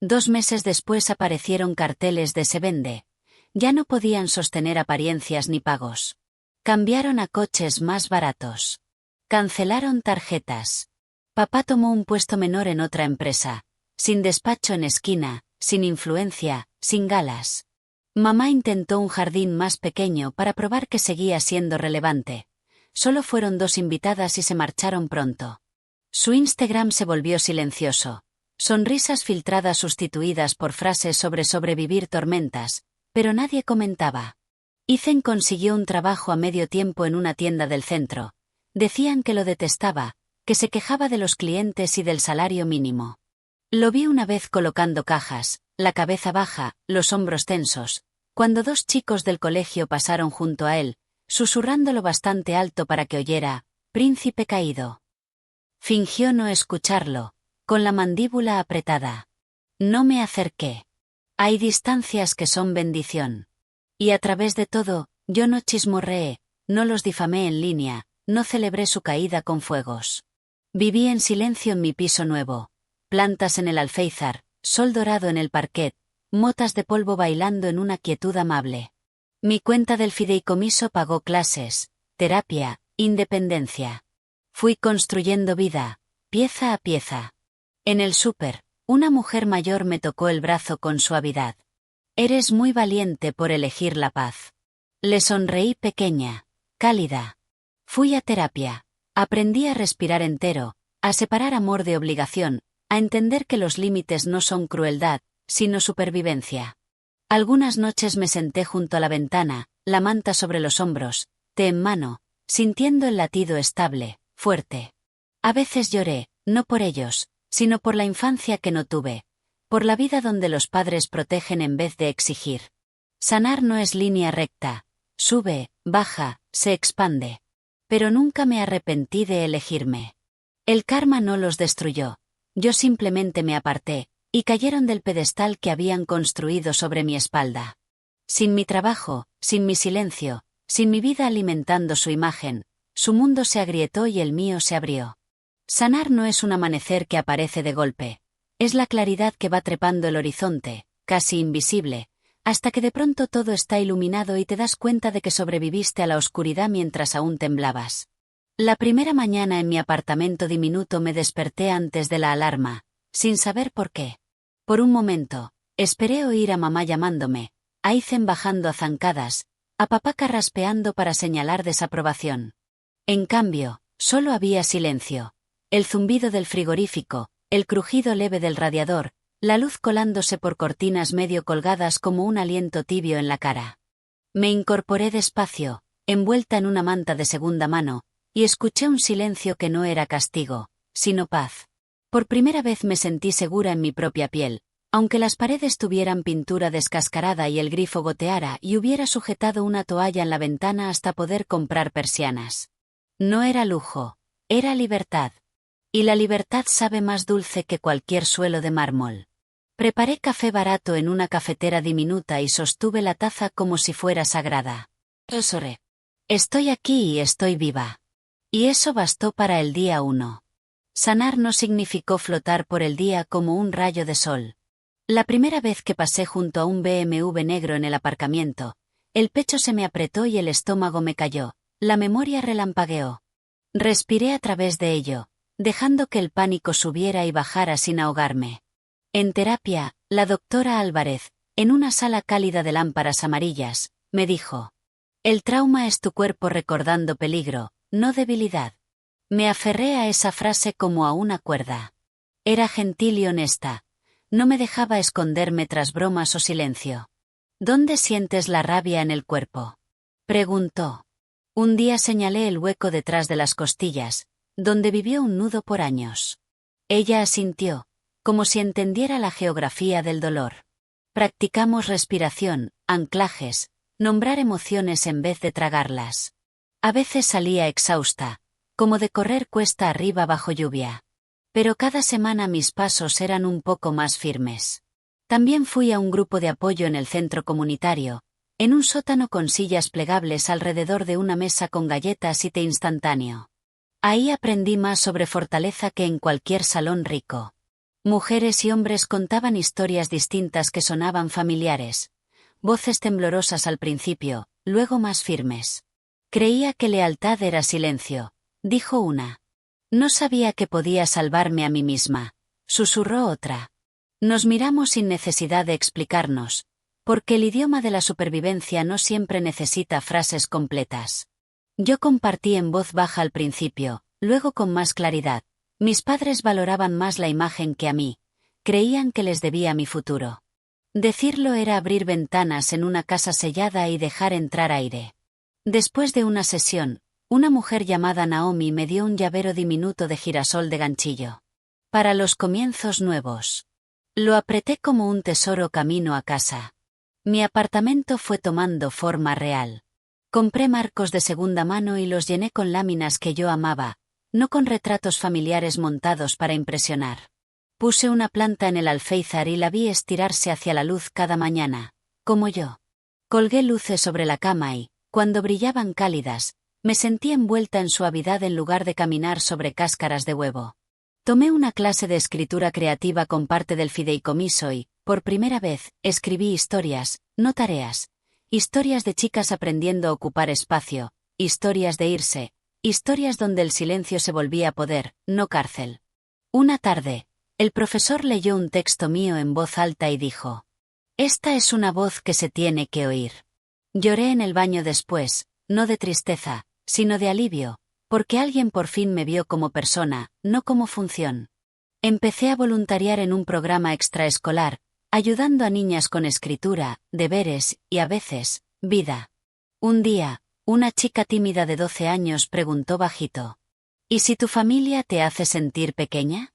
2 meses después aparecieron carteles de se vende. Ya no podían sostener apariencias ni pagos. Cambiaron a coches más baratos. Cancelaron tarjetas. Papá tomó un puesto menor en otra empresa. Sin despacho en esquina, sin influencia, sin galas. Mamá intentó un jardín más pequeño para probar que seguía siendo relevante. Solo fueron 2 invitadas y se marcharon pronto. Su Instagram se volvió silencioso. Sonrisas filtradas sustituidas por frases sobre sobrevivir tormentas, pero nadie comentaba. Ethan consiguió un trabajo a medio tiempo en una tienda del centro. Decían que lo detestaba, que se quejaba de los clientes y del salario mínimo. Lo vi una vez colocando cajas, la cabeza baja, los hombros tensos, cuando 2 chicos del colegio pasaron junto a él, susurrándolo bastante alto para que oyera, príncipe caído. Fingió no escucharlo, con la mandíbula apretada. No me acerqué. Hay distancias que son bendición. Y a través de todo, yo no chismorreé, no los difamé en línea, no celebré su caída con fuegos. Viví en silencio en mi piso nuevo. Plantas en el alféizar, sol dorado en el parquet, motas de polvo bailando en una quietud amable. Mi cuenta del fideicomiso pagó clases, terapia, independencia. Fui construyendo vida, pieza a pieza. En el súper, una mujer mayor me tocó el brazo con suavidad. Eres muy valiente por elegir la paz. Le sonreí pequeña, cálida. Fui a terapia. Aprendí a respirar entero, a separar amor de obligación, a entender que los límites no son crueldad, sino supervivencia. Algunas noches me senté junto a la ventana, la manta sobre los hombros, té en mano, sintiendo el latido estable, fuerte. A veces lloré, no por ellos, sino por la infancia que no tuve, por la vida donde los padres protegen en vez de exigir. Sanar no es línea recta, sube, baja, se expande. Pero nunca me arrepentí de elegirme. El karma no los destruyó. Yo simplemente me aparté, y cayeron del pedestal que habían construido sobre mi espalda. Sin mi trabajo, sin mi silencio, sin mi vida alimentando su imagen, su mundo se agrietó y el mío se abrió. Sanar no es un amanecer que aparece de golpe. Es la claridad que va trepando el horizonte, casi invisible, hasta que de pronto todo está iluminado y te das cuenta de que sobreviviste a la oscuridad mientras aún temblabas. La primera mañana en mi apartamento diminuto me desperté antes de la alarma, sin saber por qué. Por un momento, Esperé oír a mamá llamándome, a Aizen bajando a zancadas, a papá carraspeando para señalar desaprobación. En cambio, solo había silencio. El zumbido del frigorífico, el crujido leve del radiador, la luz colándose por cortinas medio colgadas como un aliento tibio en la cara. Me incorporé despacio, envuelta en una manta de segunda mano, y escuché un silencio que no era castigo, sino paz. Por primera vez me sentí segura en mi propia piel, aunque las paredes tuvieran pintura descascarada y el grifo goteara y hubiera sujetado una toalla en la ventana hasta poder comprar persianas. No era lujo, era libertad. Y la libertad sabe más dulce que cualquier suelo de mármol. Preparé café barato en una cafetera diminuta y sostuve la taza como si fuera sagrada. Resoré. Estoy aquí y estoy viva. Y eso bastó para el día 1. Sanar no significó flotar por el día como un rayo de sol. La primera vez que pasé junto a un BMW negro en el aparcamiento, el pecho se me apretó y el estómago me cayó, la memoria relampagueó. Respiré a través de ello, dejando que el pánico subiera y bajara sin ahogarme. En terapia, la doctora Álvarez, en una sala cálida de lámparas amarillas, me dijo: el trauma es tu cuerpo recordando peligro, no debilidad. Me aferré a esa frase como a una cuerda. Era gentil y honesta. No me dejaba esconderme tras bromas o silencio. ¿Dónde sientes la rabia en el cuerpo?, preguntó. Un día señalé el hueco detrás de las costillas, donde vivió un nudo por años. Ella asintió, como si entendiera la geografía del dolor. Practicamos respiración, anclajes, nombrar emociones en vez de tragarlas. A veces salía exhausta, como de correr cuesta arriba bajo lluvia. Pero cada semana mis pasos eran un poco más firmes. También fui a un grupo de apoyo en el centro comunitario, en un sótano con sillas plegables alrededor de una mesa con galletas y té instantáneo. Ahí aprendí más sobre fortaleza que en cualquier salón rico. Mujeres y hombres contaban historias distintas que sonaban familiares. Voces temblorosas al principio, luego más firmes. Creía que lealtad era silencio, dijo una. No sabía que podía salvarme a mí misma, susurró otra. Nos miramos sin necesidad de explicarnos, porque el idioma de la supervivencia no siempre necesita frases completas. Yo compartí en voz baja al principio, luego con más claridad. Mis padres valoraban más la imagen que a mí, creían que les debía mi futuro. Decirlo era abrir ventanas en una casa sellada y dejar entrar aire. Después de una sesión, una mujer llamada Naomi me dio un llavero diminuto de girasol de ganchillo. Para los comienzos nuevos. Lo apreté como un tesoro camino a casa. Mi apartamento fue tomando forma real. Compré marcos de segunda mano y los llené con láminas que yo amaba, no con retratos familiares montados para impresionar. Puse una planta en el alféizar y la vi estirarse hacia la luz cada mañana, como yo. Colgué luces sobre la cama y, cuando brillaban cálidas, me sentí envuelta en suavidad en lugar de caminar sobre cáscaras de huevo. Tomé una clase de escritura creativa con parte del fideicomiso y, por primera vez, escribí historias, no tareas. Historias de chicas aprendiendo a ocupar espacio, historias de irse, historias donde el silencio se volvía poder, no cárcel. Una tarde, el profesor leyó un texto mío en voz alta y dijo: esta es una voz que se tiene que oír. Lloré en el baño después, no de tristeza, sino de alivio, porque alguien por fin me vio como persona, no como función. Empecé a voluntariar en un programa extraescolar, ayudando a niñas con escritura, deberes y, a veces, vida. Un día, una chica tímida de 12 años preguntó bajito: ¿y si tu familia te hace sentir pequeña?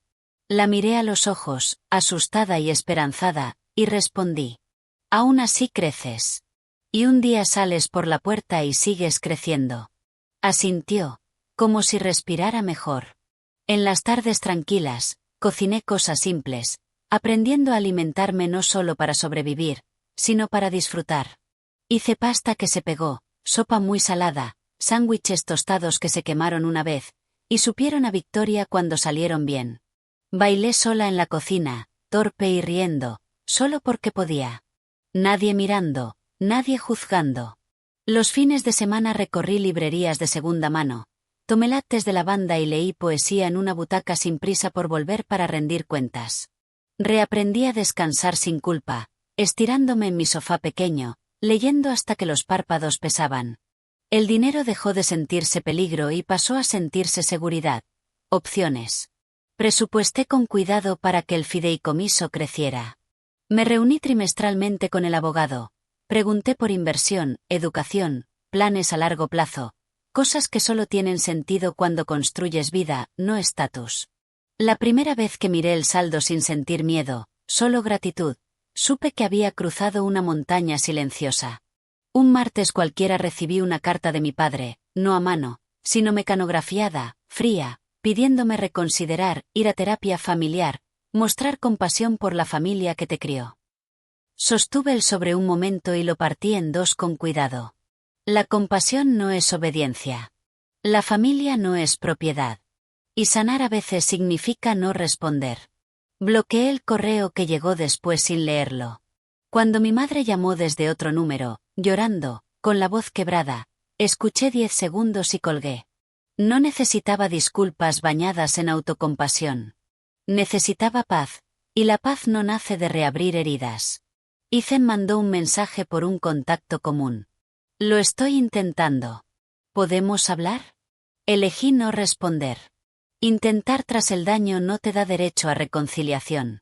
La miré a los ojos, asustada y esperanzada, y respondí: aún así creces. Y un día sales por la puerta y sigues creciendo. Asintió, como si respirara mejor. En las tardes tranquilas, cociné cosas simples, aprendiendo a alimentarme no solo para sobrevivir, sino para disfrutar. Hice pasta que se pegó, sopa muy salada, sándwiches tostados que se quemaron una vez, y supieron a victoria cuando salieron bien. Bailé sola en la cocina, torpe y riendo, solo porque podía. Nadie mirando, nadie juzgando. Los fines de semana recorrí librerías de segunda mano, tomé lattes de lavanda y leí poesía en una butaca sin prisa por volver para rendir cuentas. Reaprendí a descansar sin culpa, estirándome en mi sofá pequeño, leyendo hasta que los párpados pesaban. El dinero dejó de sentirse peligro y pasó a sentirse seguridad. Opciones. Presupuesté con cuidado para que el fideicomiso creciera. Me reuní trimestralmente con el abogado. Pregunté por inversión, educación, planes a largo plazo, cosas que solo tienen sentido cuando construyes vida, no estatus. La primera vez que miré el saldo sin sentir miedo, solo gratitud, supe que había cruzado una montaña silenciosa. Un martes cualquiera recibí una carta de mi padre, no a mano, sino mecanografiada, fría, pidiéndome reconsiderar, ir a terapia familiar, mostrar compasión por la familia que te crió. Sostuve el sobre un momento y lo partí en dos con cuidado. La compasión no es obediencia. La familia no es propiedad. Y sanar a veces significa no responder. Bloqueé el correo que llegó después sin leerlo. Cuando mi madre llamó desde otro número, llorando, con la voz quebrada, escuché 10 segundos y colgué. No necesitaba disculpas bañadas en autocompasión. Necesitaba paz, y la paz no nace de reabrir heridas. Ethan mandó un mensaje por un contacto común. Lo estoy intentando. ¿Podemos hablar? Elegí no responder. Intentar tras el daño no te da derecho a reconciliación.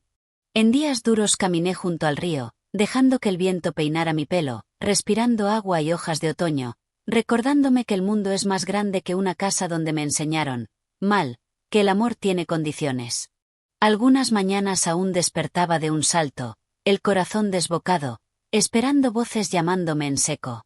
En días duros caminé junto al río, dejando que el viento peinara mi pelo, respirando agua y hojas de otoño, recordándome que el mundo es más grande que una casa donde me enseñaron, mal, que el amor tiene condiciones. Algunas mañanas aún despertaba de un salto, el corazón desbocado, esperando voces llamándome en seco.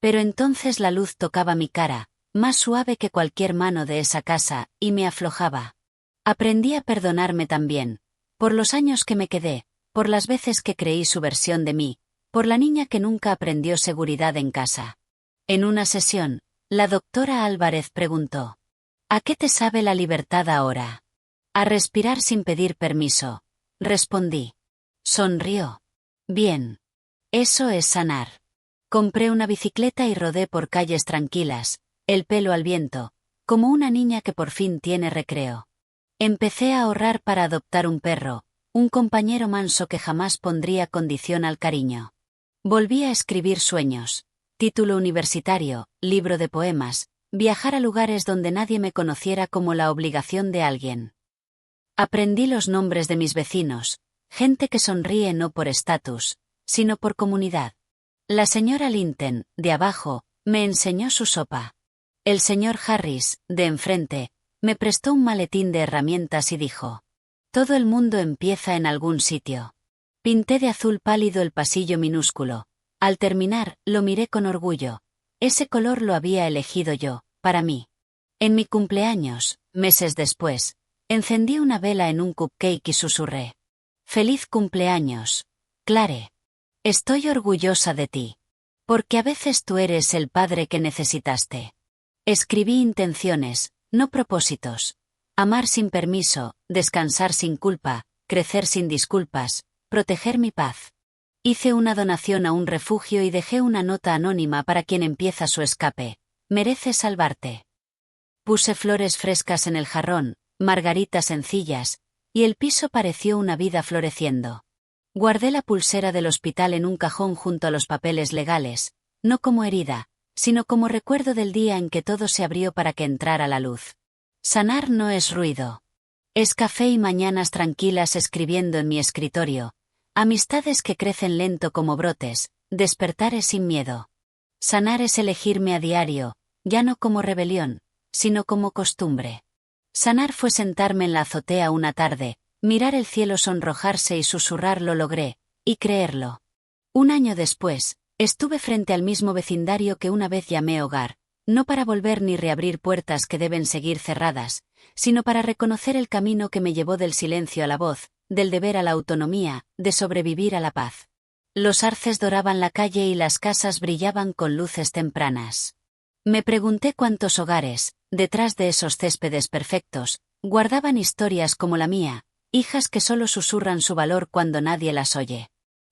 Pero entonces la luz tocaba mi cara, más suave que cualquier mano de esa casa, y me aflojaba. Aprendí a perdonarme también, por los años que me quedé, por las veces que creí su versión de mí, por la niña que nunca aprendió seguridad en casa. En una sesión, la doctora Álvarez preguntó: ¿a qué te sabe la libertad ahora? A respirar sin pedir permiso. Respondí. Sonrió. Bien. Eso es sanar. Compré una bicicleta y rodé por calles tranquilas, el pelo al viento, como una niña que por fin tiene recreo. Empecé a ahorrar para adoptar un perro, un compañero manso que jamás pondría condición al cariño. Volví a escribir sueños. Título universitario, libro de poemas, viajar a lugares donde nadie me conociera como la obligación de alguien. Aprendí los nombres de mis vecinos, gente que sonríe no por estatus, sino por comunidad. La señora Linton, de abajo, me enseñó su sopa. El señor Harris, de enfrente, me prestó un maletín de herramientas y dijo: todo el mundo empieza en algún sitio. Pinté de azul pálido el pasillo minúsculo. Al terminar, lo miré con orgullo. Ese color lo había elegido yo, para mí. En mi cumpleaños, meses después, encendí una vela en un cupcake y susurré: ¡feliz cumpleaños, Clare! Estoy orgullosa de ti. Porque a veces tú eres el padre que necesitaste. Escribí intenciones, no propósitos. Amar sin permiso, descansar sin culpa, crecer sin disculpas, proteger mi paz. Hice una donación a un refugio y dejé una nota anónima para quien empieza su escape: mereces salvarte. Puse flores frescas en el jarrón, margaritas sencillas, y el piso pareció una vida floreciendo. Guardé la pulsera del hospital en un cajón junto a los papeles legales, no como herida, sino como recuerdo del día en que todo se abrió para que entrara la luz. Sanar no es ruido. Es café y mañanas tranquilas escribiendo en mi escritorio, amistades que crecen lento como brotes, despertares sin miedo. Sanar es elegirme a diario, ya no como rebelión, sino como costumbre. Sanar fue sentarme en la azotea una tarde, mirar el cielo sonrojarse y susurrar lo logré, y creerlo. Un año después, estuve frente al mismo vecindario que una vez llamé hogar, no para volver ni reabrir puertas que deben seguir cerradas, sino para reconocer el camino que me llevó del silencio a la voz, del deber a la autonomía, de sobrevivir a la paz. Los arces doraban la calle y las casas brillaban con luces tempranas. Me pregunté cuántos hogares, detrás de esos céspedes perfectos, guardaban historias como la mía, hijas que solo susurran su valor cuando nadie las oye.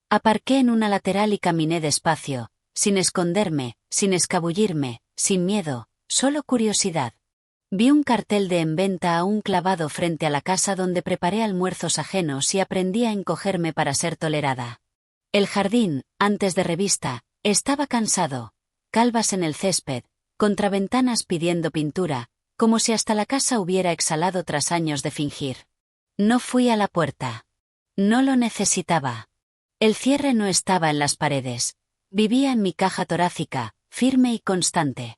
Aparqué en una lateral y caminé despacio, sin esconderme, sin escabullirme, sin miedo, solo curiosidad. Vi un cartel de en venta aún clavado frente a la casa donde preparé almuerzos ajenos y aprendí a encogerme para ser tolerada. El jardín, antes de revista, estaba cansado. Calvas en el césped, contraventanas pidiendo pintura, como si hasta la casa hubiera exhalado tras años de fingir. No fui a la puerta. No lo necesitaba. El cierre no estaba en las paredes. Vivía en mi caja torácica, firme y constante.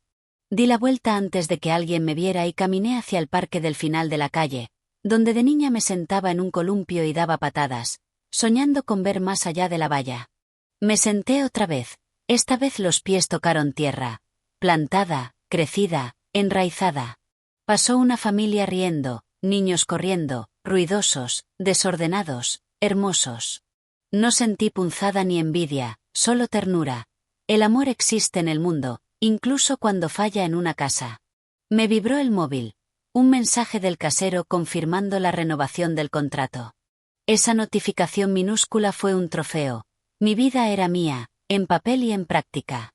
Di la vuelta antes de que alguien me viera y caminé hacia el parque del final de la calle, donde de niña me sentaba en un columpio y daba patadas, soñando con ver más allá de la valla. Me senté otra vez. Esta vez los pies tocaron tierra. Plantada, crecida, enraizada. Pasó una familia riendo, niños corriendo, ruidosos, desordenados, hermosos. No sentí punzada ni envidia, solo ternura. El amor existe en el mundo, incluso cuando falla en una casa. Me vibró el móvil. Un mensaje del casero confirmando la renovación del contrato. Esa notificación minúscula fue un trofeo. Mi vida era mía, en papel y en práctica.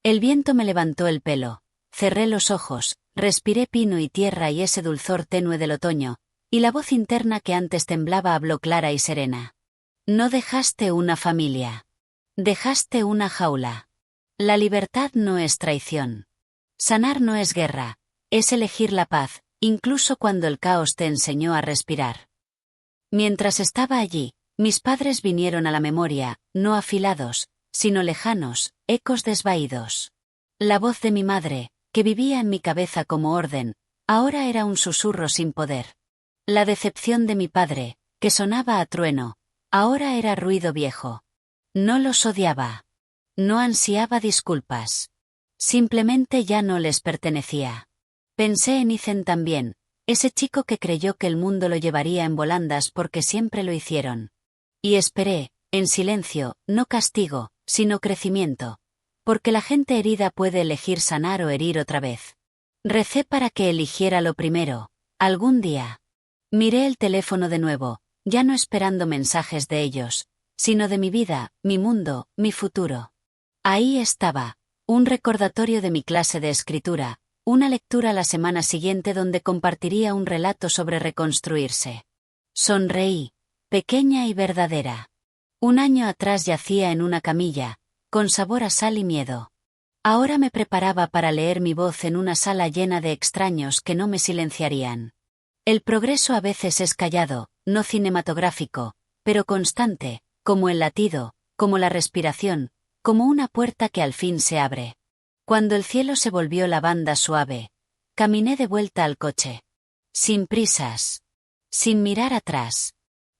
El viento me levantó el pelo. Cerré los ojos, respiré pino y tierra y ese dulzor tenue del otoño, y la voz interna que antes temblaba habló clara y serena. No dejaste una familia. Dejaste una jaula. La libertad no es traición. Sanar no es guerra, es elegir la paz, incluso cuando el caos te enseñó a respirar. Mientras estaba allí, mis padres vinieron a la memoria, no afilados, sino lejanos, ecos desvaídos. La voz de mi madre, que vivía en mi cabeza como orden, ahora era un susurro sin poder. La decepción de mi padre, que sonaba a trueno, ahora era ruido viejo. No los odiaba. No ansiaba disculpas. Simplemente ya no les pertenecía. Pensé en Ethan también, ese chico que creyó que el mundo lo llevaría en volandas porque siempre lo hicieron. Y esperé, en silencio, no castigo, sino crecimiento. Porque la gente herida puede elegir sanar o herir otra vez. Recé para que eligiera lo primero, algún día. Miré el teléfono de nuevo, ya no esperando mensajes de ellos, sino de mi vida, mi mundo, mi futuro. Ahí estaba, un recordatorio de mi clase de escritura, una lectura la semana siguiente donde compartiría un relato sobre reconstruirse. Sonreí, pequeña y verdadera. Un año atrás yacía en una camilla, con sabor a sal y miedo. Ahora me preparaba para leer mi voz en una sala llena de extraños que no me silenciarían. El progreso a veces es callado, no cinematográfico, pero constante, como el latido, como la respiración, como una puerta que al fin se abre. Cuando el cielo se volvió lavanda suave, caminé de vuelta al coche. Sin prisas. Sin mirar atrás.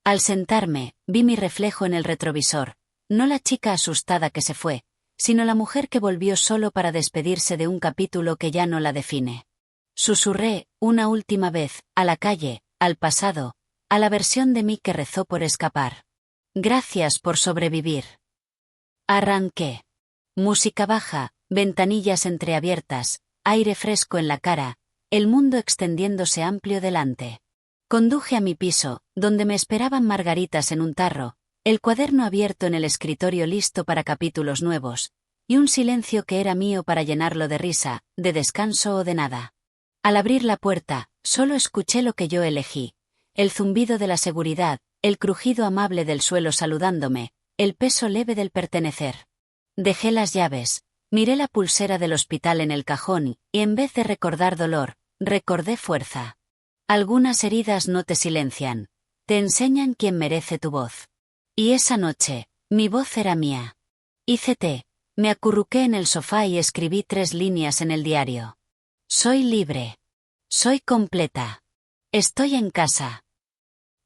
Al sentarme, vi mi reflejo en el retrovisor, no la chica asustada que se fue, sino la mujer que volvió solo para despedirse de un capítulo que ya no la define. Susurré, una última vez, a la calle, al pasado, a la versión de mí que rezó por escapar. Gracias por sobrevivir. Arranqué. Música baja, ventanillas entreabiertas, aire fresco en la cara, el mundo extendiéndose amplio delante. Conduje a mi piso, donde me esperaban margaritas en un tarro, el cuaderno abierto en el escritorio listo para capítulos nuevos, y un silencio que era mío para llenarlo de risa, de descanso o de nada. Al abrir la puerta, solo escuché lo que yo elegí, el zumbido de la seguridad, el crujido amable del suelo saludándome, el peso leve del pertenecer. Dejé las llaves, miré la pulsera del hospital en el cajón y en vez de recordar dolor, recordé fuerza. Algunas heridas no te silencian, te enseñan quién merece tu voz. Y esa noche, mi voz era mía. Hice té, me acurruqué en el sofá y escribí 3 líneas en el diario. Soy libre. Soy completa. Estoy en casa.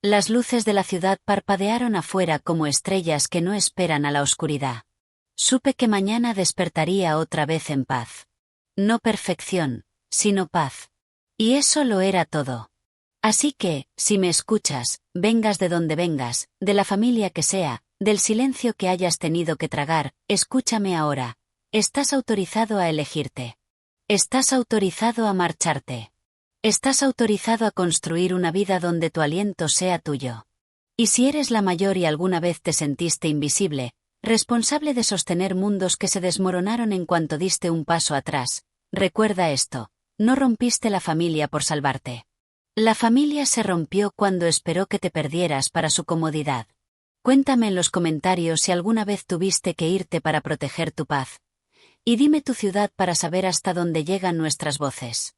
Las luces de la ciudad parpadearon afuera como estrellas que no esperan a la oscuridad. Supe que mañana despertaría otra vez en paz. No perfección, sino paz. Y eso lo era todo. Así que, si me escuchas, vengas de donde vengas, de la familia que sea, del silencio que hayas tenido que tragar, escúchame ahora. Estás autorizado a elegirte. Estás autorizado a marcharte. Estás autorizado a construir una vida donde tu aliento sea tuyo. Y si eres la mayor y alguna vez te sentiste invisible, responsable de sostener mundos que se desmoronaron en cuanto diste un paso atrás, recuerda esto, no rompiste la familia por salvarte. La familia se rompió cuando esperó que te perdieras para su comodidad. Cuéntame en los comentarios si alguna vez tuviste que irte para proteger tu paz. Y dime tu ciudad para saber hasta dónde llegan nuestras voces.